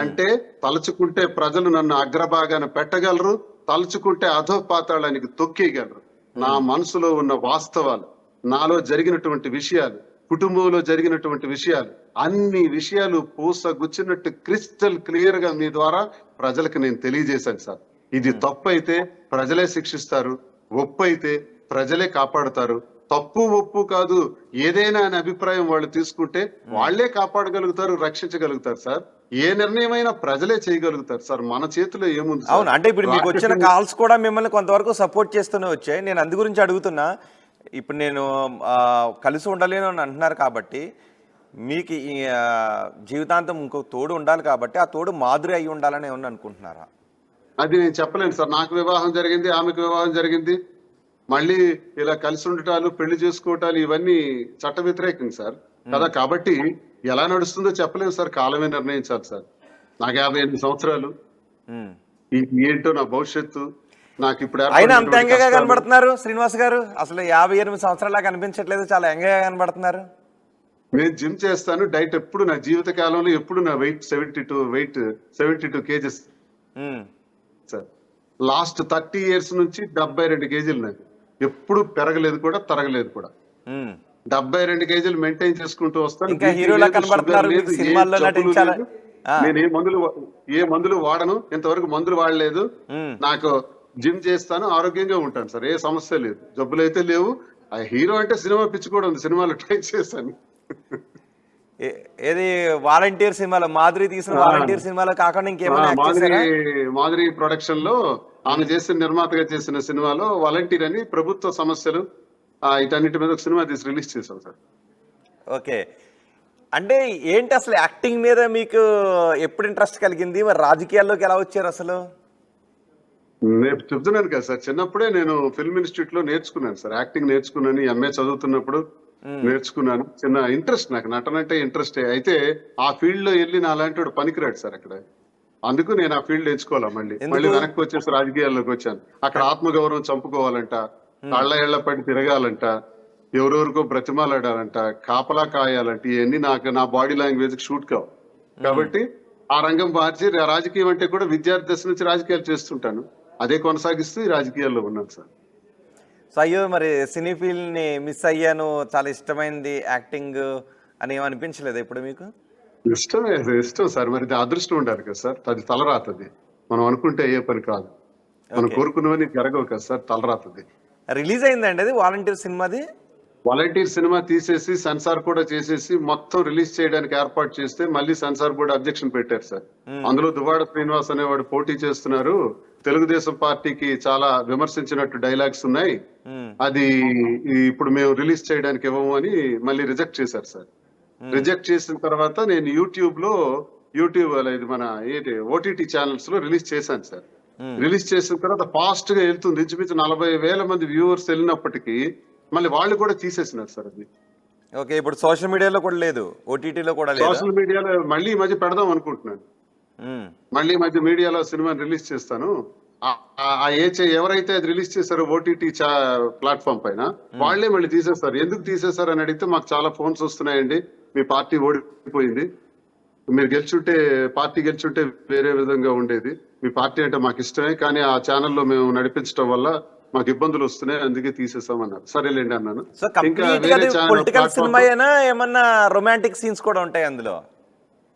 అంటే తలుచుకుంటే ప్రజలు నన్ను అగ్రభాగాన పెట్టగలరు, తలుచుకుంటే అధోపాతాళానికి తొక్కేయగలరు. నా మనసులో ఉన్న వాస్తవాలు, నాలో జరిగినటువంటి విషయాలు, కుటుంబంలో జరిగినటువంటి విషయాలు, అన్ని విషయాలు పూసగుచ్చినట్టు క్రిస్టల్ క్లియర్ గా మీ ద్వారా ప్రజలకు నేను తెలియజేశాను సార్. ఇది తప్పు అయితే ప్రజలే శిక్షిస్తారు, ఒప్పు అయితే ప్రజలే కాపాడుతారు. తప్పు ఒప్పు కాదు, ఏదైనా అనే అభిప్రాయం వాళ్ళు తీసుకుంటే వాళ్లే కాపాడగలుగుతారు, రక్షించగలుగుతారు సార్. ఏ నిర్ణయమైనా ప్రజలే చేయగలుగుతారు సార్, మన చేతిలో ఏముంది? అవును, అంటే ఇప్పుడు మీకు వచ్చిన కాల్స్ కూడా మిమ్మల్ని కొంతవరకు సపోర్ట్ చేస్తూనే వచ్చాయి. నేను అందు గురించి అడుగుతున్నా. ఇప్పుడు నేను కలిసి ఉండలేను అని అంటున్నారు కాబట్టి మీకు ఈ జీవితాంతం ఇంకో తోడు ఉండాలి కాబట్టి ఆ తోడు మాధురి అయి ఉండాలని ఏమన్నా అనుకుంటున్నారా? అది నేను చెప్పలేను సార్. నాకు వివాహం జరిగింది, ఆమెకు వివాహం జరిగింది, మళ్ళీ ఇలా కలిసి ఉండటాలు, పెళ్లి చేసుకోవటాలు ఇవన్నీ చట్ట వ్యతిరేకం సార్ కదా. కాబట్టి ఎలా నడుస్తుందో చెప్పలేము సార్, కాలమే నిర్ణయించాలి సార్. నాకు 58 సంవత్సరాలు, ఏంటో నా భవిష్యత్తు నాకు ఇప్పుడు. ఆయన అంత యంగగా కనబడుతున్నారు శ్రీనివాస్ గారు, అసలు 58 సంవత్సరాల కనిపించట్లేదు, చాలా యంగగా కనబడుతున్నారు. నేను జిమ్ చేస్తాను, డైట్ ఎప్పుడు నా జీవిత కాలంలో ఎప్పుడు నా weight 72 kgs sir. Last 30 years నుంచి 72 kgs నాకు, ఎప్పుడు పెరగలేదు కూడా తరగలేదు కూడా. 72 kgs మెయింటైన్ చేసుకుంటూ వస్తాను. నేను ఏ మందులు వాడను, ఇంతవరకు మందులు వాడలేదు. నాకు జిమ్ చేస్తాను, ఆరోగ్యంగా ఉంటాను సార్, ఏ సమస్య లేదు, జబ్బులు అయితే లేవు. ఆ హీరో అంటే సినిమా పిచ్చి కూడా ఉంది, సినిమాలో ట్రై చేశాను. ఏది వాలంటీర్ సినిమాలో, మాధురి తీసిన వాలంటీర్ సినిమాలో కాకుండా ఇంకేమైనా? మాధురి ప్రొడక్షన్ లో ఆమె చేసిన, నిర్మాతగా చేసిన సినిమాలో వాలంటీర్ అని ప్రభుత్వ సమస్యలు ఇటన్నిటి మీద ఒక సినిమా తీసి రిలీజ్ చేశాం సార్. ఓకే, అంటే ఏంటి అసలు యాక్టింగ్ మీద మీకు ఎప్పుడు ఇంట్రెస్ట్ కలిగింది? మరి రాజకీయాల్లోకి ఎలా వచ్చారు అసలు? నేను చెప్తున్నాను కదా సార్, చిన్నప్పుడే నేను ఫిల్మ్ ఇన్స్టిట్యూట్ లో నేర్చుకున్నాను సార్, యాక్టింగ్ నేర్చుకున్నాను. ఎంఏ చదువుతున్నప్పుడు నేర్చుకున్నాను. చిన్న ఇంట్రెస్ట్, నాకు నటన అంటే ఇంట్రెస్ట్. అయితే ఆ ఫీల్డ్ లో వెళ్ళి నా అలాంటి వాడు పనికిరాడు సార్ అక్కడ. అందుకు నేను ఆ ఫీల్డ్ ఎంచుకోవాలా, మళ్ళీ వెనక్కి వచ్చేసి రాజకీయాల్లోకి వచ్చాను. అక్కడ ఆత్మగౌరవం చంపుకోవాలంట, కాళ్ళ ఏళ్ల పడి తిరగాలంట, ఎవరెవరికో బ్రతిమాలాడాలంట, కాపలా కాయాలంట, ఇవన్నీ నా బాడీ లాంగ్వేజ్ కి షూట్ కావు. కాబట్టి ఆ రంగం మార్చి రాజకీయం అంటే కూడా విద్యార్థి దశ నుంచి రాజకీయాలు చేస్తుంటాను. అదే కొనసాగిస్తూ ఈ రాజకీయాల్లో ఉన్నాను సార్. సో అయ్యో మరి సినీ ఫీల్డ్ని మిస్ అయ్యాను, చాలా ఇష్టమైంది యాక్టింగ్ అని ఏమనిపించలేదు ఇప్పుడు మీకు? ఇష్టం సార్. మరి అదృష్టం ఉండాలి కదా సార్, అది తలరాతది. మనం అనుకుంటే అయ్యే పని కాదు, మనం కోరుకున్నవన్నీ జరగవు కదా సార్, తలరాతది. రిలీజ్ అయిందండి అది వాలంటీర్ సినిమాది? వాలంటీర్ సినిమా తీసేసి సెన్సార్ కూడా చేసేసి మొత్తం రిలీజ్ చేయడానికి ఏర్పాటు చేస్తే మళ్ళీ సెన్సార్ బోర్డు అబ్జెక్షన్ పెట్టారు సార్. అందులో దువ్వాడ శ్రీనివాస్ అనేవాడు పోటీ చేస్తున్నారు, తెలుగుదేశం పార్టీకి చాలా విమర్శించినట్టు డైలాగ్స్ ఉన్నాయి, అది ఇప్పుడు మేము రిలీజ్ చేయడానికి ఇవ్వము అని మళ్ళీ రిజెక్ట్ చేశారు సార్. రిజెక్ట్ చేసిన తర్వాత నేను యూట్యూబ్ ఇది మన ఓటీటీ ఛానల్స్ లో రిలీజ్ చేశాను సార్. రిలీజ్ చేసిన తర్వాత ఫాస్ట్ గా వెళ్తుంది, ఇంచుమించు 40,000 మంది వ్యూవర్స్ వెళ్ళినప్పటికీ మళ్ళీ వాళ్ళు కూడా తీసేసినారు సార్ అది. ఓకే, ఇప్పుడు సోషల్ మీడియాలో కూడా లేదు, ఓటీటీలో కూడా లేదు. సోషల్ మీడియాలో మళ్ళీ ఈ మధ్య పెడదాం అనుకుంటున్నాను, మళ్ళీ ఈ మధ్య మీడియాలో సినిమాని రిలీజ్ చేస్తాను. ఎవరైతే అది రిలీజ్ చేశారో ఓటీటీ ప్లాట్ఫామ్ పైన వాళ్లే మళ్ళీ తీసేస్తారు. ఎందుకు తీసేస్తారు అని అడిగితే మాకు చాలా ఫోన్స్ వస్తున్నాయండి, మీ పార్టీ ఓడిపోయింది, మీరు పార్టీ గెలిచుంటే వేరే విధంగా ఉండేది, మీ పార్టీ అంటే మాకు ఇష్టమే కానీ ఆ ఛానల్లో మేము నడిపించడం వల్ల మాకు ఇబ్బందులు వస్తున్నాయి, అందుకే తీసేసామన్నారు. సరేలేండి అన్నాను. పొలిటికల్ సినిమా అయినా ఏమన్నా రొమాంటిక్ సీన్స్ కూడా ఉంటాయి అందులో?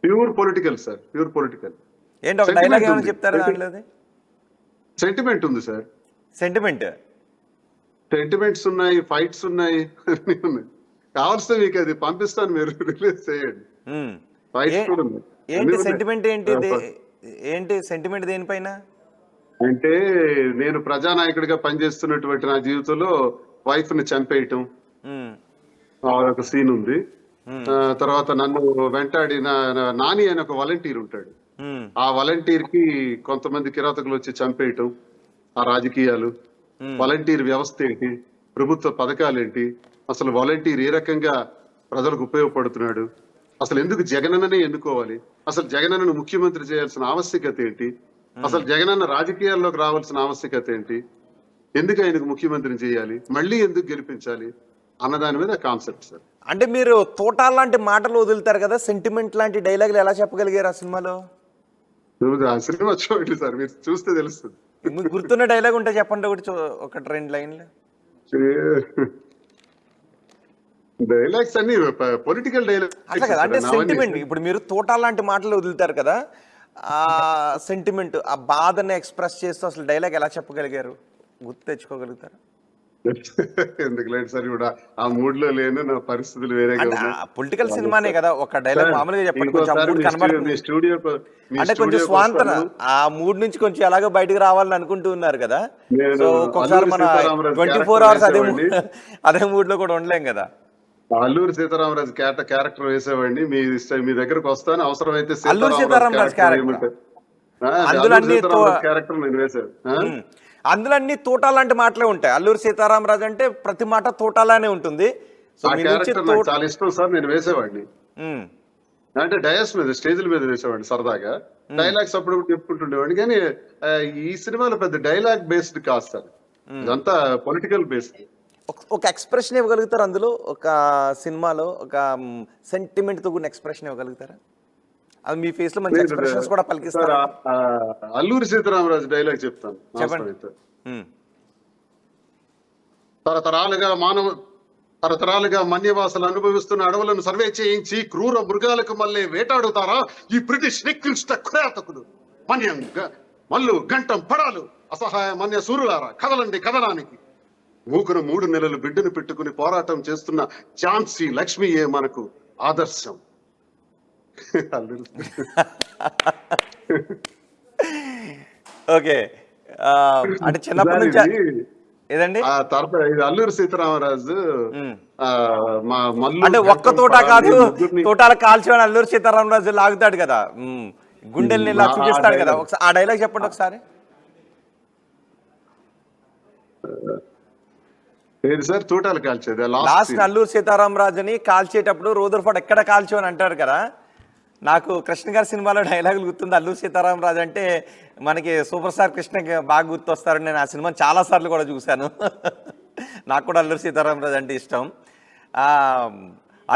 Pure political sir, pure political. ఏంటి ఒక డైలాగ్ ఏమైనా చెప్తారా దాంట్లో? సెంటిమెంట్ ఉంది సార్, సెంటిమెంట్స్ ఉన్నాయి, ఫైట్స్ ఉన్నాయి, అన్ని ఉన్నాయి. కావాల్సిన మీకు అది పంపిస్తాను, మీరు రిలీజ్ చేయండి. ఫైట్స్ కూడా ఉన్నాయి. ఏంటి సెంటిమెంట్? ఏంటి సెంటిమెంట్ దేనిపైన? అంటే నేను ప్రజానాయకుడిగా పనిచేస్తున్నటువంటి నా జీవితంలో వైఫ్ ని చంపేయటం ఒక సీన్ ఉంది. తర్వాత నన్ను వెంటాడి నాని అని ఒక వాలంటీర్ ఉంటాడు, ఆ వాలంటీర్ కి కొంతమంది కిరాతకులు వచ్చి చంపేయటం, ఆ రాజకీయాలు, వాలంటీర్ వ్యవస్థ ఏంటి, ప్రభుత్వ పథకాలు ఏంటి, అసలు వాలంటీర్ ఏ రకంగా ప్రజలకు ఉపయోగపడుతున్నాడు, అసలు ఎందుకు జగనన్ననే ఎన్నుకోవాలి, అసలు జగనన్నను ముఖ్యమంత్రి చేయాల్సిన ఆవశ్యకత ఏంటి, అసలు జగనన్న రాజకీయాల్లోకి రావాల్సిన ఆవశ్యకత ఏంటి, ఎందుకు ఆయనకు ముఖ్యమంత్రిని చేయాలి, మళ్ళీ ఎందుకు గెలిపించాలి అన్న దాని మీద కాన్సెప్ట్ సార్. అంటే మీరు తోటాల లాంటి మాటలు వదులుతారు కదా, సెంటిమెంట్ లాంటి డైలాగులు ఎలా చెప్పగలిగారు ఆ సినిమాలో? ఆ సినిమా చూడండి సార్, మీరు చూస్తే తెలుస్తుంది. మీకు గుర్తున్న డైలాగ్ ఉంటే చెప్పండి ఒకటి 2 లైన్లు. డైలాగ్స్ అన్ని పొలిటికల్ డైలాగ్స్ అట్లా కదా, అంటే సెంటిమెంట్. ఇప్పుడు మీరు తోటాల లాంటి మాటలు వదులుతారు కదా, ఆ సెంటిమెంట్, ఆ బాధని ఎక్స్ప్రెస్ చేస్తూ అసలు డైలాగ్ ఎలా చెప్పగలిగారు, గుర్తు తెచ్చుకోగలుగుతారు? ఎందుకులేండి సార్, ఇప్పుడు ఆ మూడ్ లో లేను, నా పరిస్థితులు వేరేగా ఉన్నాయి. పొలిటికల్ సినిమానే కదా, ఒక డైలాగ్ మామూలుగా చెప్పండి, కొంచెం మూడ్ కనబడుతుంది అంటే కొంచెం స్వాంతన, ఆ మూడ్ నుంచి కొంచెం ఎలాగో బయటకు రావాలని అనుకుంటూ ఉన్నారు కదా. సో ఒక్కొక్కసారి మన 24 hours అదే మూడ్ లో కూడా ఉండలేం కదా. అల్లూరి సీతారామరాజు క్యారెక్టర్ వేసేవాడిని, మీ దగ్గరకు వస్తాను, అవసరమైతే అల్లూరి సీతారామరాజు క్యారెక్టర్ నేను వేసాను. అందులో అన్ని తోటా లాంటి మాటలే ఉంటాయి. అల్లూరి సీతారామరాజు అంటే ప్రతి మాట తోటాలానే ఉంటుంది. చాలా ఇష్టం సార్, నేను వేసేవాడిని. అంటే డయాస్ మీద, స్టేజ్ల మీద వేసేవాడిని సరదాగా, డైలాగ్స్ అప్పుడు చెప్పుకుంటుండేవాడిని. కానీ ఈ సినిమాలో పెద్ద డైలాగ్ బేస్డ్ కాదు సార్, ఇదంతా పొలిటికల్ బేస్డ్. ఒక ఎక్స్ప్రెషన్ ఇవ్వగలుగుతారు అందులో, ఒక సినిమాలో ఒక సెంటిమెంట్ తో కూడిన ఎక్స్ప్రెషన్ ఇవ్వగలుగుతారా? అది మీ ఫేస్ లో మంచి ఎక్స్ప్రెషన్స్ కూడా పలికిస్తారు. అల్లూరి సీతారామరాజు డైలాగ్ చెప్తాను, తరతరాలుగా మన్యవాసులు అనుభవిస్తున్న అడవులను సర్వే చేయించి క్రూర మృగాలకు మళ్ళీ వేటాడుతారా ఈ బ్రిటిష్ నికృష్ట కిరాతకులు, మల్లు గంటం పడాలు అసహాయ మన్య సూరులారా, కదలండి కదలానికి. ఊకున 3 నెలలు బిడ్డను పెట్టుకుని పోరాటం చేస్తున్న ఝాన్సీ లక్ష్మియే మనకు ఆదర్శం. ఓకే, అంటే చిన్నప్పటి నుంచి ఏదండి అల్లూరి సీతారామరాజు అంటే ఒక్క తోట కాదు, తోటాలు కాల్చుకొని అల్లూరి సీతారామరాజు లాగుతాడు కదా, గుండెల్ని ఇలా చూపిస్తాడు కదా, ఒకసారి ఆ డైలాగ్ చెప్పండి ఒకసారి. సార్ తోటాలు కాల్చేది లాస్ట్ అల్లూరి సీతారామరాజుని కాల్చేటప్పుడు రూదర్ఫోర్డ్ ఎక్కడ కాల్చు అని అంటారు కదా. నాకు కృష్ణ గారి సినిమాలో డైలాగులు గుర్తుంది, అల్లూరి సీతారామరాజు అంటే మనకి సూపర్ స్టార్ కృష్ణ బాగా గుర్తొస్తారు. నేను ఆ సినిమా చాలా సార్లు కూడా చూశాను. నాకు కూడా అల్లూరి సీతారామరాజు అంటే ఇష్టం. ఆ,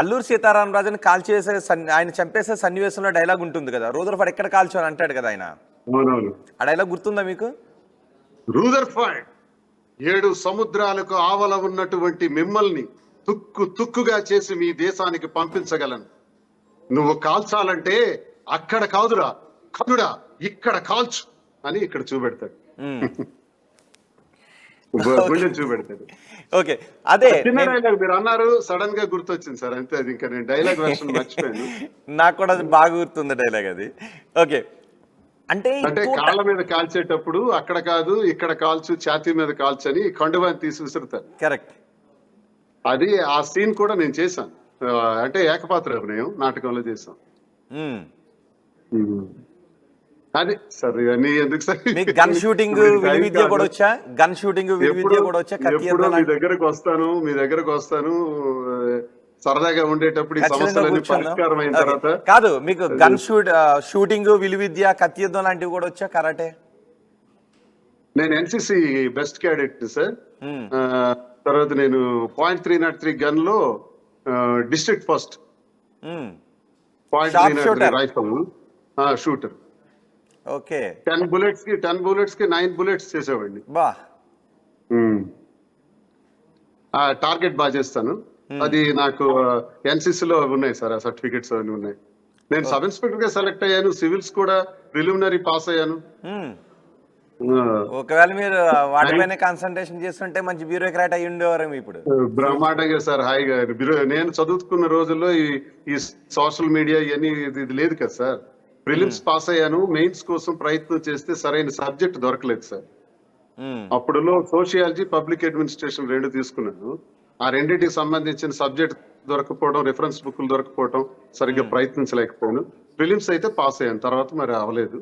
అల్లూరి సీతారామరాజుని కాల్చేసే ఆయన చంపేసే సన్నివేశంలో డైలాగ్ ఉంటుంది కదా, రూదర్ఫర్డ్ ఎక్కడ కాల్చు అని అంటాడు కదా ఆయన. అవునవును. ఆ డైలాగ్ గుర్తుందా మీకు? రూదర్ఫర్డ్, 7 సముద్రాలకు ఆవల ఉన్నటువంటి మిమ్మల్ని తుక్కుగా చేసి మీ దేశానికి పంపించగలను. నువ్వు కాల్చాలంటే అక్కడ కాదురా కనుడా, ఇక్కడ కాల్చు అని ఇక్కడ చూపెడతాడు. గుండె చూపెడతాడు. ఓకే, అదే చిన్న డైలాగ్ మీరు అన్నారు, సడన్ గా గుర్తొచ్చింది సార్, అంతే. అది ఇంకా నేను డైలాగ్ వెర్షన్ మర్చిపోయాను. నాకు కూడా అది బాగా గుర్తుంది డైలాగ్ అది. ఓకే, అంటే కాళ్ళ మీద కాల్చేటప్పుడు అక్కడ కాదు ఇక్కడ కాల్చు, ఛాతీ మీద కాల్చు అని కండువాని తీసి విసురుతారు. కరెక్ట్. అది ఆ సీన్ కూడా నేను చేశాను. అంటే ఏకపాత్ర అభినయం నాటకంలో చేశాం. అది సార్ ఇవన్నీ ఎందుకు సార్? మీకు గన్ షూటింగ్ విలువిద్య కూడా వచ్చా? గన్ షూటింగ్ విలువిద్య కూడా వచ్చా? ఎప్పుడు మీ దగ్గరకు వస్తాను సరదాగా ఉండేటప్పుడు ఈ సమస్యలన్నీ పరిష్కారం అయిన తర్వాత. కాదు, మీకు గన్ షూటింగ్ విలువిద్య కత్తి యుద్ధం లాంటివి కూడా వచ్చా? కరాటే? నేను ఎన్సిసి బెస్ట్ క్యాడెట్ సార్. తర్వాత నేను .303 గన్ లో district first. .303 rifle shooter. Okay. 10 bullets కి 9 bullets చేసేవాడిని. బా. టార్గెట్ బాగా చేస్తాను. అది నాకు ఎన్సిసి లో ఉన్నాయి సార్, ఆ సర్టిఫికెట్స్ అన్ని ఉన్నాయి. నేను సబ్ ఇన్స్పెక్టర్ గా సెలెక్ట్ అయ్యాను, సివిల్స్ కూడా ప్రిలిమినరీ పాస్ అయ్యాను. ఒకవేళ మీరు వాటిపైన కాన్సన్ట్రేషన్ చేస్తుంటే మంచి బ్యూరోక్రాట్ అయ్యి ఉండేవారు ఇప్పుడు. బ్రహ్మాండంగా సార్, హాయిగా. నేను చదువుకున్న రోజుల్లో ఈ సోషల్ మీడియా ఇవన్నీ ఇది లేదు కదా సార్. ప్రిలిమ్స్ పాస్ అయ్యాను, మెయిన్స్ కోసం ప్రయత్నం చేస్తే సరైన సబ్జెక్ట్ దొరకలేదు సార్. అప్పుడులో సోషియాలజీ, పబ్లిక్ అడ్మినిస్ట్రేషన్ 2 తీసుకున్నాను. ఆ రెండింటికి సంబంధించిన సబ్జెక్ట్ దొరకపోవడం, రిఫరెన్స్ బుక్లు దొరకపోవడం, సరిగ్గా ప్రయత్నించలేకపోయాను. ప్రిలిమ్స్ అయితే పాస్ అయ్యాను, తర్వాత మరి అవ్వలేదు.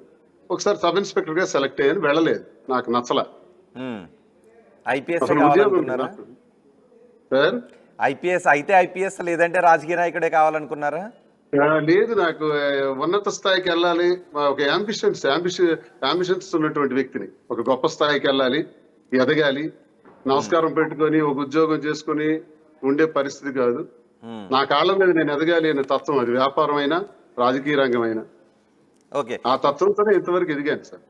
ఒకసారి సబ్ ఇన్స్పెక్టర్ గా సెలెక్ట్ అయ్యాను, వెళ్ళలేదు, నాకు నచ్చలా. ఐపీఎస్ సార్ ఐపీఎస్ అయితే ఐపీఎస్, లేదంటే రాజకీయ నాయకుడే కావాలనుకున్నారా? లేదు, నాకు ఉన్నత స్థాయికి వెళ్ళాలి, ఒక అంబిషన్స్ ఉన్నటువంటి వ్యక్తిని. ఒక గొప్ప స్థాయికి వెళ్ళాలి, ఎదగాలి, నమస్కారం పెట్టుకొని ఒక ఉద్యోగం చేసుకుని ఉండే పరిస్థితి కాదు. నా కాళ్ళ మీద నేను ఎదగాలి అనే తత్వం, అది వ్యాపారం అయినా రాజకీయ రంగం అయినా. ఓకే, ఆ తత్వంతోనే ఇంతవరకు ఎదిగాను సార్.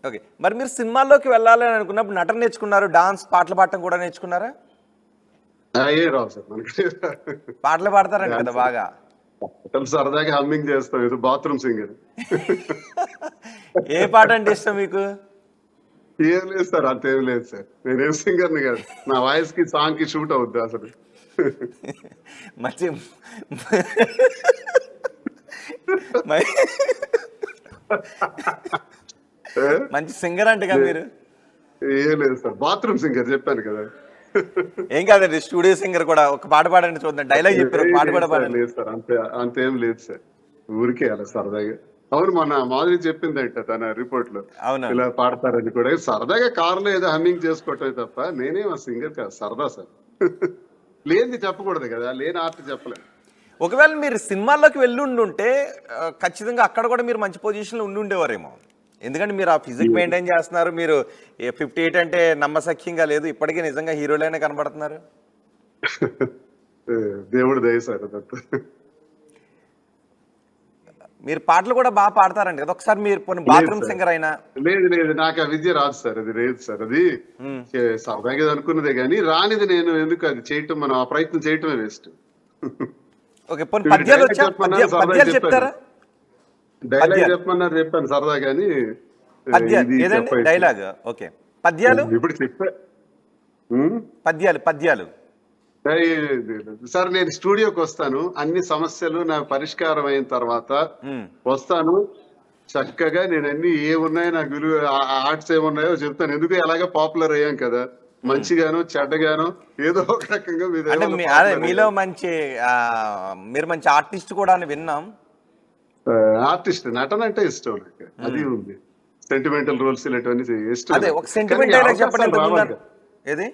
ఓకే, మరి మీరు సినిమాల్లోకి వెళ్ళాలని అనుకున్నప్పుడు నటన నేర్చుకున్నారు, డాన్స్, పాటలు పాడటం కూడా నేర్చుకున్నారా? ఏ రావు సార్ మనకి. పాటలు పాడతారంట కదా బాగా. సరదాగా హమ్మింగ్ చేస్తాం, ఏదో బాత్రూమ్ సింగర్. ఏ పాట అంటే ఇష్టం మీకు? ఏం లేదు సార్, అంతేం లేదు సార్. నేనేం సింగర్ని కాదు, నా వాయిస్ కి సాంగ్ కి షూట్ అవుద్ది అసలు. మంచి మంచి సింగర్ అంటగా మీరు. ఏం లేదు సార్, బాత్రూమ్ సింగర్ చెప్పాను కదా. ఏం కాదండి, స్టూడియో సింగర్ కూడా. ఒక పాట పాడండి చూద్దాం, డైలాగ్ చెప్పారు, పాట కూడా పాడండి. లేదు సార్, అంతేం లేదు సార్, ఊరికే అలా సరదాగా. అవును, మన మాధురి చెప్పిందంట తన రిపోర్ట్ లో, ఇలా పాడతారని కూడా. సరదాగా కారులో ఏదో హమ్మింగ్ చేసుకోవటమే తప్ప నేనేం సింగర్ కాదు, సరదా సార్. లేనిది చెప్పకూడదు కదా, లేని ఆర్ట్ చెప్పలేదు. ఒకవేళ మీరు సినిమాల్లోకి వెళ్ళి ఉంటే ఖచ్చితంగా అక్కడ కూడా మీరు మంచి పొజిషన్లో ఉండేవారేమో. ఎందుకంటే మీరు ఆ ఫిజిక్ మెయింటైన్ చేస్తున్నారు, మీరు 58 అంటే నమ్మసఖ్యంగా లేదు, ఇప్పటికీ నిజంగా హీరోలైనా కనబడుతున్నారు. దేవుడు దయ సార్. మీరు పాటలు కూడా బాగా పాడతారండి కదా, ఒకసారి మీరు బాత్రూమ్ సింగర్ అయినా. లేదు, నాకు ఆ విద్య రాదు సార్, అది లేదు సార్. అది సరదాగా అనుకున్నదే కానీ రానిది. నేను ఎందుకు అది చేయటం, మనం ఆ ప్రయత్నం చేయటమే వేస్ట్. ఓకే, పద్యాలు వచ్చా? పద్యాలు చెప్తారా? డైలాగ్ చెప్పమన్నారు, చెప్పాను సరదా కానీ. డైలాగ్ ఓకే, పద్యాలు ఇప్పుడు చెప్పా. పద్యాలు సార్, నేను స్టూడియోకి వస్తాను, అన్ని సమస్యలు నా పరిష్కారం అయిన తర్వాత వస్తాను. చక్కగా నేను అన్ని ఏమున్నాయో, నాకు విలువ ఆర్ట్స్ ఏమున్నాయో చెప్తాను. ఎందుకు ఎలాగా పాపులర్ అయ్యాం కదా, మంచిగాను చెడ్డగాను ఏదో ఒక రకంగా. మీలో మీరు మంచి ఆర్టిస్ట్ కూడా అని విన్నాం. ఆర్టిస్ట్, నటన అంటే ఇష్టం నాకు, అది ఉంది. సెంటిమెంటల్ రోల్స్ ఇలాంటివన్నీ ఇష్టం. అదే ఒక సెంటిమెంట్ డైలాగ్ చెప్పండి. ఏది?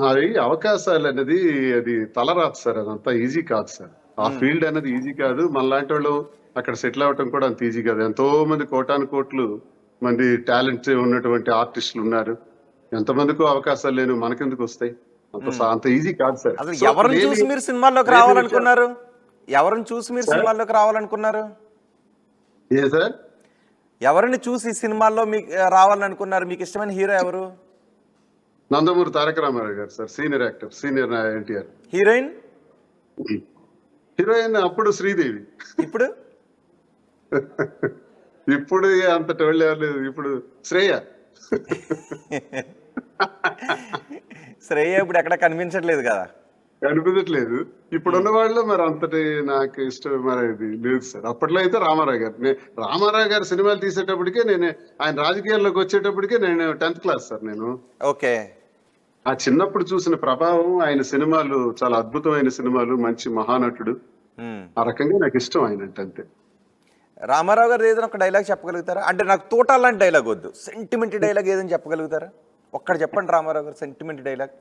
అది అవకాశాలు అనేది అది తలరాదు సార్, అదంతా ఈజీ కాదు సార్. ఆ ఫీల్డ్ అనేది ఈజీ కాదు. మనలాంటి వాళ్ళు అక్కడ సెటిల్ అవ్వటం కూడా అంత ఈజీ కాదు. ఎంతో మంది కోటాను కోట్లు మంది టాలెంట్ ఉన్నటువంటి ఆర్టిస్టులు ఉన్నారు. ఎంతమందికో అవకాశాలు లేని మనకెందుకు వస్తాయి? అంత ఈజీ కాదు సార్. అసలు సో ఎవరిని లేని చూసి మీరు సినిమాల్లోకి లేని రావాలనుకున్నారు? ఎవరిని చూసి మీరు సినిమాల్లోకి రావాలనుకున్నారు? ఏ సార్? ఎవరిని చూసి సినిమాల్లో మీకు రావాలనుకున్నారు? మీకు ఇష్టమైన హీరో ఎవరు? నందమూరి తారక రామారావు గారు sir, senior actor, senior NTR. Heroine? Heroine అప్పుడు శ్రీదేవి. ఇప్పుడు ఇప్పుడు అంత టోళ్ళు ఎవరు లేదు. ఇప్పుడు శ్రేయ. శ్రేయ ఇప్పుడు ఎక్కడ కనిపించట్లేదు కదా. కనిపించట్లేదు. ఇప్పుడున్న వాళ్ళు మరి అంతటి నాకు ఇష్టం మరి ఇది లేదు సార్. అప్పట్లో అయితే రామారావు గారు. రామారావు గారు సినిమాలు తీసేటప్పటికే ఆయన రాజకీయాల్లోకి వచ్చేటప్పటికే నేను 10th క్లాస్ సార్. నేను ఓకే. ఆ చిన్నప్పుడు చూసిన ప్రభావం, ఆయన సినిమాలు చాలా అద్భుతమైన సినిమాలు, మంచి మహానటుడు. ఆ రకంగా నాకు ఇష్టం ఆయన అంటే, అంతే. రామారావు గారు ఏదైనా ఒక డైలాగ్ చెప్పగలుగుతారా? అంటే నాకు తోట లాంటి డైలాగ్ వద్దు, సెంటిమెంట్ డైలాగ్ ఏదైనా చెప్పగలుగుతారా? ఒక్కడ చెప్పండి రామారావు గారు సెంటిమెంట్ డైలాగ్.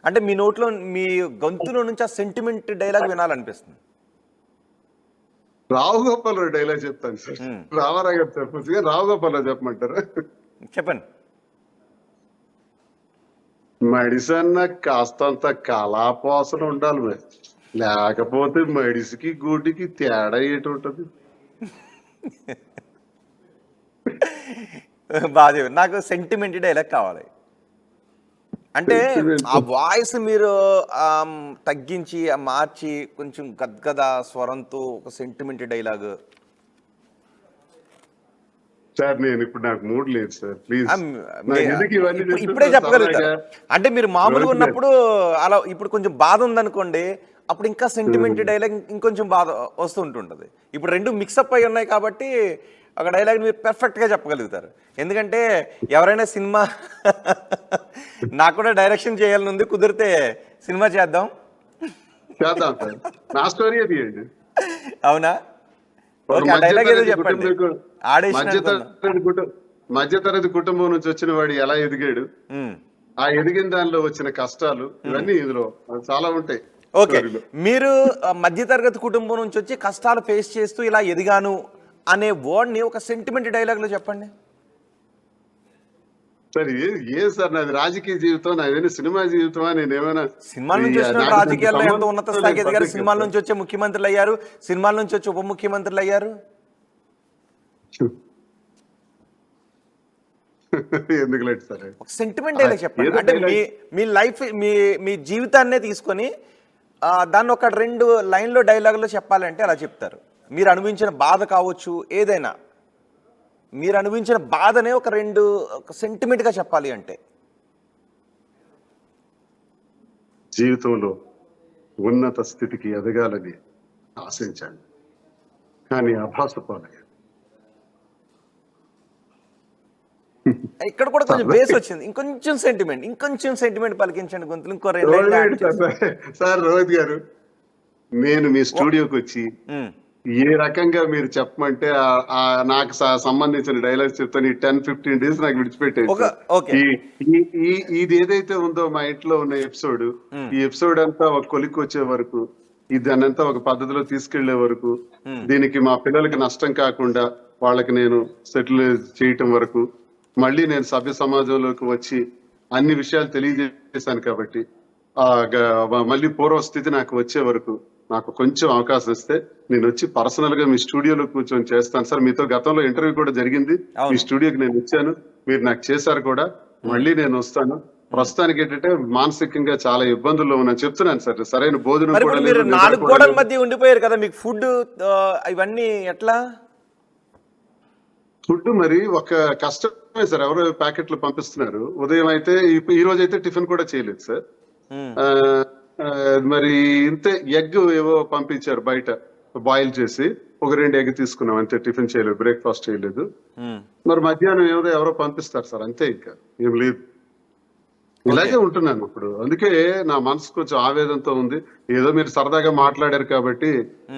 అంటే మీ నోట్లో, మీ గొంతులో నుంచి ఆ sentiment dialogue వినాలనిపిస్తుంది. Rao Gopalarao dialogue చెప్తాను సార్. రామారావు గారు చెప్పచ్చు కానీ రావు గోపాలరావు చెప్పమంటారా? చెప్పండి. మడిసన్న కాస్తంత కళాపోసన ఉండాలి మరి, లేకపోతే మడిసికి గూటికి తేడా ఏంటి ఉంటది? బాగా చెప్పారు. నాకు సెంటిమెంట్ డైలాగ్ కావాలి. అంటే ఆ వాయిస్ మీరు తగ్గించి మార్చి కొంచెం గద్గద స్వరంతో ఒక సెంటిమెంట్ డైలాగ్. సార్ నేను ఇప్పుడు నాకు మూడ్ లేదు సార్, ప్లీజ్. ఇప్పుడే చెప్పగలుగుతారు. అంటే మీరు మామూలుగా ఉన్నప్పుడు అలా, ఇప్పుడు కొంచెం బాధ ఉందనుకోండి, అప్పుడు ఇంకా సెంటిమెంట్ డైలాగ్ ఇంకొంచెం బాధ వస్తుంటుంటది. ఇప్పుడు రెండు మిక్సప్ అయి ఉన్నాయి కాబట్టి ఒక డైలాగ్ మీరు పెర్ఫెక్ట్గా చెప్పగలుగుతారు. ఎందుకంటే ఎవరైనా సినిమా నాకు కూడా డైరెక్షన్ చేయాలని ఉంది, కుదిరితే సినిమా చేద్దాం. నా స్టోరీ తీయండి. అవునా? ఓకే, ఆ డైలాగ్ ఏదో చెప్పండి. మధ్యతరగతి కుటుంబం నుంచి వచ్చిన వాడు ఎలా ఎదిగాడు, ఆ ఎదిగిన దానిలో వచ్చిన కష్టాలు, ఇవన్నీ ఇందులో చాలా ఉంటాయి. ఓకే, మీరు మధ్యతరగతి కుటుంబం నుంచి వచ్చి కష్టాలు ఫేస్ చేస్తూ ఇలా ఎదిగాను అనే వర్డ్ ని ఒక సెంటిమెంట్ డైలాగ్ లో చెప్పండి. సార్ ఏ సార్ నాది రాజకీయ జీవితం, నాది సినిమా జీవితమా? నేనేమైనా సినిమాల నుంచి వచ్చిన రాజకీయాల్లో ఎంతో ఉన్నత స్థాయికి ఎదిగారు. సినిమాల నుంచి వచ్చే ముఖ్యమంత్రులు అయ్యారు, సినిమాల నుంచి వచ్చి ఉప ముఖ్యమంత్రులు అయ్యారు. ఎందుకు లేదు సార్? ఒక సెంటిమెంట్ డైలాగ్ చెప్పండి. అంటే మీ లైఫ్, మీ జీవితాన్నే తీసుకొని దాన్ని ఒక 2 లైన్లో డైలాగులో చెప్పాలంటే అలా చెప్తారు. మీరు అనుభవించిన బాధ కావచ్చు, ఏదైనా మీరు అనుభవించిన బాధనే ఒక 2 సెంటిమెంట్గా చెప్పాలి అంటే. జీవితంలో ఉన్నత స్థితికి ఎదగాలని ఆశించాను, కానీ అభాసపాలయ్యాను. ఇక్కడ కూడా కొంచెం బేస్ వచ్చింది. ఇంకొంచెం సెంటిమెంట్ పలికించండి గొంతులు. ఇంకో 2 సార్ రోహిత్ గారు, నేను మీ స్టూడియోకి వచ్చి ఏ రకంగా మీరు చెప్పమంటే నాకు సంబంధించిన డైలాగ్స్ చెప్తాను. ఈ 10-15 డేస్ నాకు విడిచిపెట్టేది. ఇది ఏదైతే ఉందో మా ఇంట్లో ఉన్న ఎపిసోడ్, ఈ ఎపిసోడ్ అంతా ఒక కొలిక్కి వచ్చే వరకు, దాన్ని అంతా ఒక పద్ధతిలో తీసుకెళ్లే వరకు, దీనికి మా పిల్లలకి నష్టం కాకుండా వాళ్ళకి నేను సెటిల్ చేయటం వరకు, మళ్ళీ నేను సభ్య సమాజంలోకి వచ్చి అన్ని విషయాలు తెలియజేశాను. కాబట్టి మళ్ళీ పూర్వస్థితి నాకు వచ్చే వరకు నాకు కొంచెం అవకాశం ఇస్తే నేను వచ్చి పర్సనల్ గా మీ స్టూడియోలో కూర్చొని చేస్తాను సార్. మీతో గతంలో ఇంటర్వ్యూ కూడా జరిగింది, మీ స్టూడియోకి నేను వచ్చాను, మీరు నాకు చేశారు కూడా. మళ్ళీ నేను వస్తాను. ప్రస్తుతానికి ఏంటంటే మానసికంగా చాలా ఇబ్బందుల్లో ఉన్నాను చెప్తున్నాను సార్. సరైన భోజనం కూడా లేదు. 4 గోడల మధ్య ఉండిపోయారు కదా, మీకు ఫుడ్ ఇవన్నీ ఎట్లా? ఫుడ్ మరి ఒక కష్టమే సార్. ఎవరో ప్యాకెట్లు పంపిస్తున్నారు. ఉదయం అయితే, ఈ రోజు అయితే టిఫిన్ కూడా చేయలేదు సార్. మరి ఇంతే, ఎగ్ ఏవో పంపించారు బయట బాయిల్ చేసి, ఒక 2 ఎగ్ తీసుకున్నాం అంతే. టిఫిన్ చేయలేదు, బ్రేక్ఫాస్ట్ చేయలేదు. మరి మధ్యాహ్నం ఎవరో పంపిస్తారు సార్, అంతే, ఇంకా ఏం లేదు. ఇలాగే ఉంటున్నాను ఇప్పుడు. అందుకే నా మనసు కొంచెం ఆవేదనతో ఉంది. ఏదో మీరు సరదాగా మాట్లాడారు కాబట్టి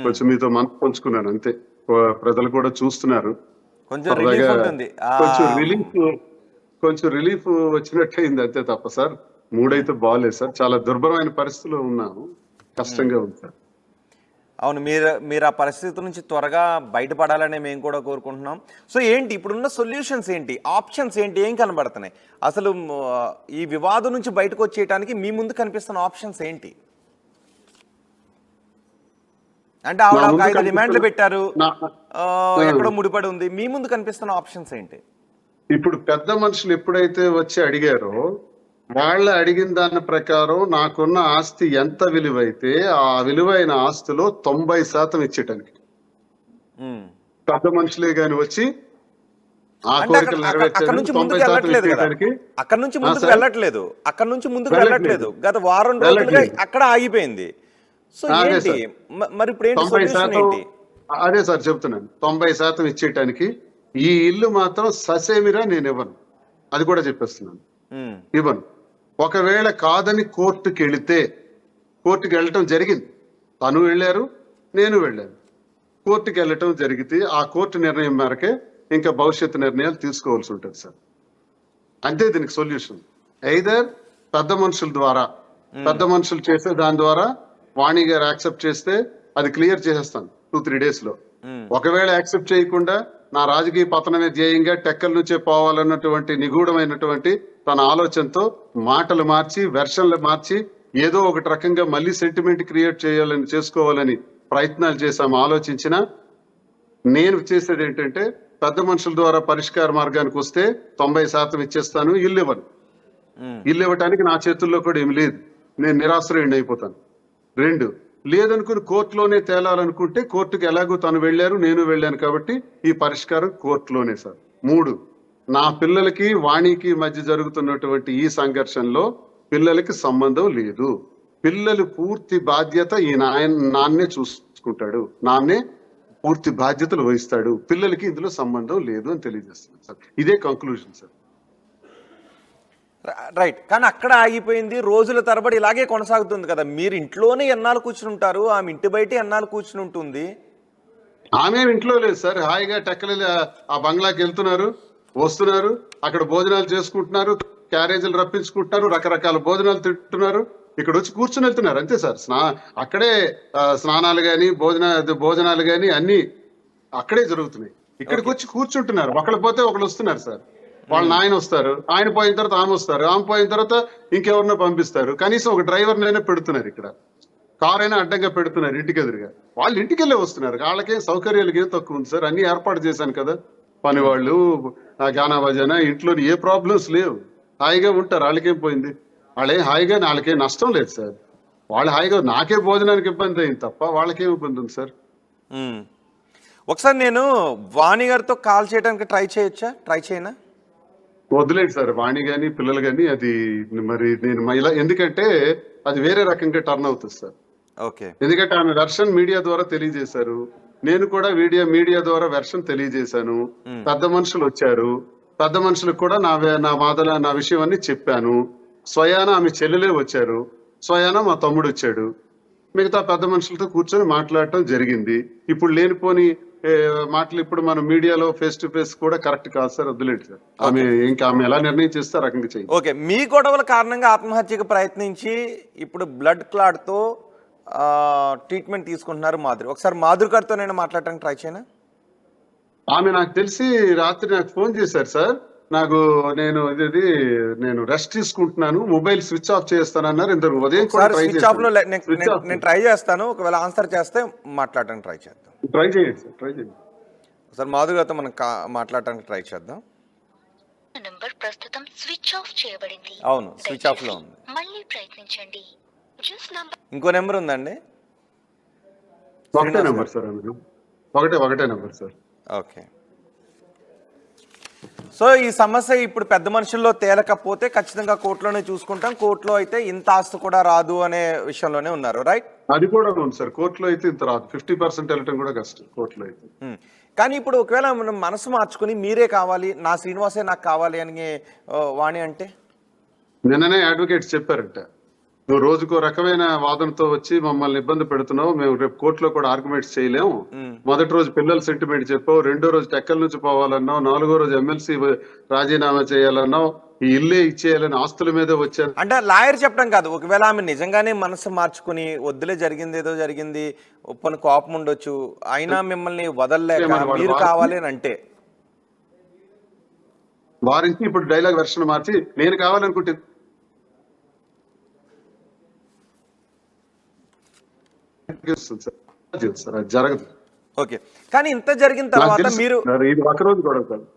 కొంచెం మీతో మనసు పంచుకున్నాను అంతే. ప్రజలు కూడా చూస్తున్నారు, కొంచెం రిలీఫ్ వచ్చినట్టయింది అంతే తప్ప సార్ మూడైతే బాగాలేదు సార్. చాలా దుర్భరమైన పరిస్థితిలో ఉన్నాము, కష్టంగా ఉంది సార్. అవును, మీరు ఆ పరిస్థితి నుంచి త్వరగా బయటపడాలని మేము కూడా కోరుకుంటున్నాం. సో ఏంటి ఇప్పుడున్న సొల్యూషన్స్ ఏంటి, ఆప్షన్స్ ఏంటి, ఏం కనబడుతున్నాయి అసలు? ఈ వివాదం నుంచి బయటకు వచ్చేయడానికి మీ ముందు కనిపిస్తున్న ఆప్షన్స్ ఏంటి? అంటే ఆవిడ ఒక 5 డిమాండ్లు పెట్టారు, ఎక్కడో ముడిపడి ఉంది. మీ ముందు కనిపిస్తున్న ఆప్షన్స్ ఏంటి? ఇప్పుడు పెద్ద మనుషులు ఎప్పుడైతే వచ్చి అడిగారో వాళ్ళు అడిగిన దాని ప్రకారం నాకున్న ఆస్తి ఎంత విలువైతే ఆ విలువైన ఆస్తిలో 90% ఇచ్చేటానికి పెద్ద మనుషులే గాని వచ్చి ఆ కోరికలు అక్కడ నుంచి ముందుకు వెళ్ళట్లేదు కదా, అక్కడ నుంచి ముందుకు వెళ్ళట్లేదు, అక్కడ నుంచి ముందుకు వెళ్ళట్లేదు. గత వారం రోజులుగా అక్కడ ఆగిపోయింది. సో ఏంటి మరి ఇప్పుడు ఏంటి సొల్యూషన్ ఏంటి? అదే సార్ చెప్తున్నాను, 90% ఇచ్చేయటానికి ఈ ఇల్లు మాత్రం ససేమిరా నేను ఇవ్వను, అది కూడా చెప్పేస్తున్నాను, ఇవ్వను. ఒకవేళ కాదని కోర్టుకి వెళితే, కోర్టుకి వెళ్ళటం జరిగింది, తను వెళ్ళారు నేను వెళ్ళాను, కోర్టుకి వెళ్ళటం జరిగితే ఆ కోర్టు నిర్ణయం మేరకే ఇంకా భవిష్యత్తు నిర్ణయాలు తీసుకోవాల్సి ఉంటుంది సార్. అంతే దీనికి సొల్యూషన్. ఐదర్ పెద్ద మనుషుల ద్వారా, పెద్ద మనుషులు చేసే దాని ద్వారా వాణి గారు యాక్సెప్ట్ చేస్తే అది క్లియర్ చేసేస్తాను 2-3 days లో. ఒకవేళ యాక్సెప్ట్ చేయకుండా నా రాజకీయ పతనమే ధ్యేయంగా టెక్కల నుంచే పోవాలన్నటువంటి నిగూఢమైనటువంటి తన ఆలోచనతో మాటలు మార్చి, వెర్షన్లు మార్చి, ఏదో ఒకటి రకంగా మళ్ళీ సెంటిమెంట్ క్రియేట్ చేసుకోవాలని ప్రయత్నాలు చేశాము. ఆలోచించినా నేను చేసేది ఏంటంటే పెద్ద మనుషుల ద్వారా పరిష్కార మార్గానికి వస్తే 90% ఇచ్చేస్తాను, ఇల్లు ఇవ్వను. ఇల్లు ఇవ్వటానికి నా చేతుల్లో కూడా ఏమి లేదు, నేను నిరాశ్రయుడిని అయిపోతాను. 2, లేదనుకుని కోర్టులోనే తేలాలనుకుంటే కోర్టుకి ఎలాగో తను వెళ్ళారు నేను వెళ్ళాను కాబట్టి ఈ పరిష్కారం కోర్టులోనే సార్. 3, నా పిల్లలకి వాణికి మధ్య జరుగుతున్నటువంటి ఈ సంఘర్షణలో పిల్లలకి సంబంధం లేదు. పిల్లలు పూర్తి బాధ్యత ఈ నాన్నే చూసుకుంటాడు, నాన్నే పూర్తి బాధ్యతలు వహిస్తాడు, పిల్లలకి ఇందులో సంబంధం లేదు అని తెలియజేస్తున్నాను సార్. ఇదే కంక్లూజన్ సార్. రైట్. కానీ అక్కడ ఆగిపోయింది, రోజుల తరబడి ఇలాగే కొనసాగుతుంది కదా. మీరు ఇంట్లోనే ఎన్నాళ్ళు కూర్చుని ఉంటారు, ఆమె ఇంటి బయట ఎన్నాళ్ళు కూర్చుని ఉంటుంది? ఆమె ఇంట్లో లేదు సార్, హాయిగా టెక్కలి ఆ బంగ్లాకి వెళ్తున్నారు, వస్తున్నారు, అక్కడ భోజనాలు చేసుకుంటున్నారు, క్యారేజీలు రప్పించుకుంటున్నారు, రకరకాల భోజనాలు తింటున్నారు, ఇక్కడ వచ్చి కూర్చుని వెళ్తున్నారు అంతే సార్. అక్కడే స్నానాలు గాని భోజనాలు గాని అన్ని అక్కడే జరుగుతున్నాయి. ఇక్కడికి వచ్చి కూర్చుంటున్నారు, ఒకళ్ళు పోతే ఒకళ్ళు వస్తున్నారు సార్. వాళ్ళ నాయన వస్తారు, ఆయన పోయిన తర్వాత ఆమె వస్తారు, ఆమె పోయిన తర్వాత ఇంకెవరినో పంపిస్తారు, కనీసం ఒక డ్రైవర్నైనా పెడుతున్నారు, ఇక్కడ కార్ అయినా అడ్డంగా పెడుతున్నారు ఇంటికి ఎదురుగా. వాళ్ళు ఇంటికి వెళ్ళే వస్తున్నారు, వాళ్ళకేం సౌకర్యాలకి ఏం తక్కువ ఉంది సార్, అన్ని ఏర్పాటు చేశాను కదా. పని వాళ్ళు గానా భజన, ఇంట్లో ఏ ప్రాబ్లమ్స్ లేవు, హాయిగా ఉంటారు. వాళ్ళకేం పోయింది, వాళ్ళేం హాయిగా, వాళ్ళకేం నష్టం లేదు సార్. వాళ్ళు హాయిగా, నాకే భోజనానికి ఇబ్బంది అయింది తప్ప వాళ్ళకేం ఇబ్బంది ఉంది సార్. ఒకసారి నేను వాణి గారితో కాల్ చేయడానికి ట్రై చేయనా? వదిలేదు సార్, వాణి గాని పిల్లలు గాని, అది మరి నేను ఇలా, ఎందుకంటే అది వేరే రకంగా టర్న్ అవుతుంది సార్. ఓకే. ఎందుకంటే ఆమె వెర్షన్ మీడియా ద్వారా తెలియజేశారు, నేను కూడా మీడియా ద్వారా వెర్షన్ తెలియజేశాను. పెద్ద మనుషులు వచ్చారు, పెద్ద మనుషులకు కూడా నా విషయం అన్ని చెప్పాను. స్వయాన ఆమె చెల్లెలే వచ్చారు, స్వయాన మా తమ్ముడు వచ్చాడు, మిగతా పెద్ద మనుషులతో కూర్చొని మాట్లాడటం జరిగింది. ఇప్పుడు లేనిపోని మాటలు ఇప్పుడు మనం మీడియాలో ఫేస్ టు ఫేస్ కూడా కరెక్ట్ కాదు సార్, వద్దులేండి సార్. ఆమె ఎలా నిర్ణయం చేస్తే ఆ రకంగా చేయండి. ఓకే. మీ గొడవల కారణంగా ఆత్మహత్యకు ప్రయత్నించి ఇప్పుడు బ్లడ్ క్లాట్ తో ట్రీట్మెంట్ తీసుకుంటున్నారు మాధురి. ఒకసారి మాధురి గారితో నేను మాట్లాడటానికి ట్రై చేయనా? ఆమె నాకు తెలిసి రాత్రి నాకు ఫోన్ చేశారు సార్, నేను రెస్ట్ తీసుకుంటున్నాను, మొబైల్ స్విచ్ ఆఫ్ చేస్తానన్నారు. ఇంతకు ఉదయం కూడా నేను ట్రై చేస్తాను, ఒకవేళ ఆన్సర్ చేస్తే మాట్లాడటానికి ట్రై చేద్దాం. ట్రై చేయండి సార్, ట్రై చేయండి సార్. మాధురి గారితో మనం మాట్లాడటానికి ట్రై చేద్దాం. నంబర్ ప్రస్తుతం స్విచ్ ఆఫ్ చేయబడింది. అవును, స్విచ్ ఆఫ్ లో ఉంది. మళ్ళీ ప్రయత్నించండి. ఇంకో నెంబర్ ఉందండి? ఒకటే నెంబర్ సార్, ఒకటే నెంబర్ సార్. ఓకే. సో ఈ సమస్య ఇప్పుడు పెద్ద మనుషుల్లో తేలకపోతే ఖచ్చితంగా కోర్టులోనే చూసుకుంటాం, కోర్టులో అయితే ఇంత ఆస్తి కూడా రాదు అనే విషయంలోనే ఉన్నారు, రైట్? అది కూడా ఉంది సార్, కోర్టులో అయితే ఇంత రాదు, 50% వెళ్ళటం కూడా కష్టం కోర్టులో అయితే. కానీ ఇప్పుడు ఒకవేళ మనం మనసు మార్చుకుని మీరే కావాలి, నా శ్రీనివాసే నాకు కావాలి అని వాణి అంటే? నిన్ననే అడ్వకేట్స్ చెప్పారంట, నువ్వు రోజుకో రకమైన వాదనతో వచ్చి మమ్మల్ని ఇబ్బంది పెడుతున్నావు, మేము రేపు కోర్టులో కూడా ఆర్గ్యుమెంట్స్ చేయలేము. మొదటి రోజు పిల్లల సెంటిమెంట్ చెప్పావు, రెండో రోజు టెక్కల నుంచి పోవాలన్నావు, నాలుగో రోజు ఎమ్మెల్సీ రాజీనామా చేయాలన్నావు, ఈ ఇల్లే ఇచ్చేయాలని ఆస్తుల మీద వచ్చాను. అంటే లాయర్ చెప్పడం కాదు, ఒకవేళ ఆమె నిజంగానే మనసు మార్చుకుని వద్దులే జరిగింది ఏదో జరిగింది ఒప్పని కోపం ఉండొచ్చు, అయినా మిమ్మల్ని వదలలేక మీరు కావాలి అని అంటే వారించి ఇప్పుడు డైలాగ్ వెర్షన్ మార్చి నేను కావాలనుకుంటే సార్ అది జరగదు. ఓకే. కానీ ఇంత జరిగిన నాకు తర్వాత తెలుసు మీరు సార్, ఇది ఒక రోజు గొడవ కాదు.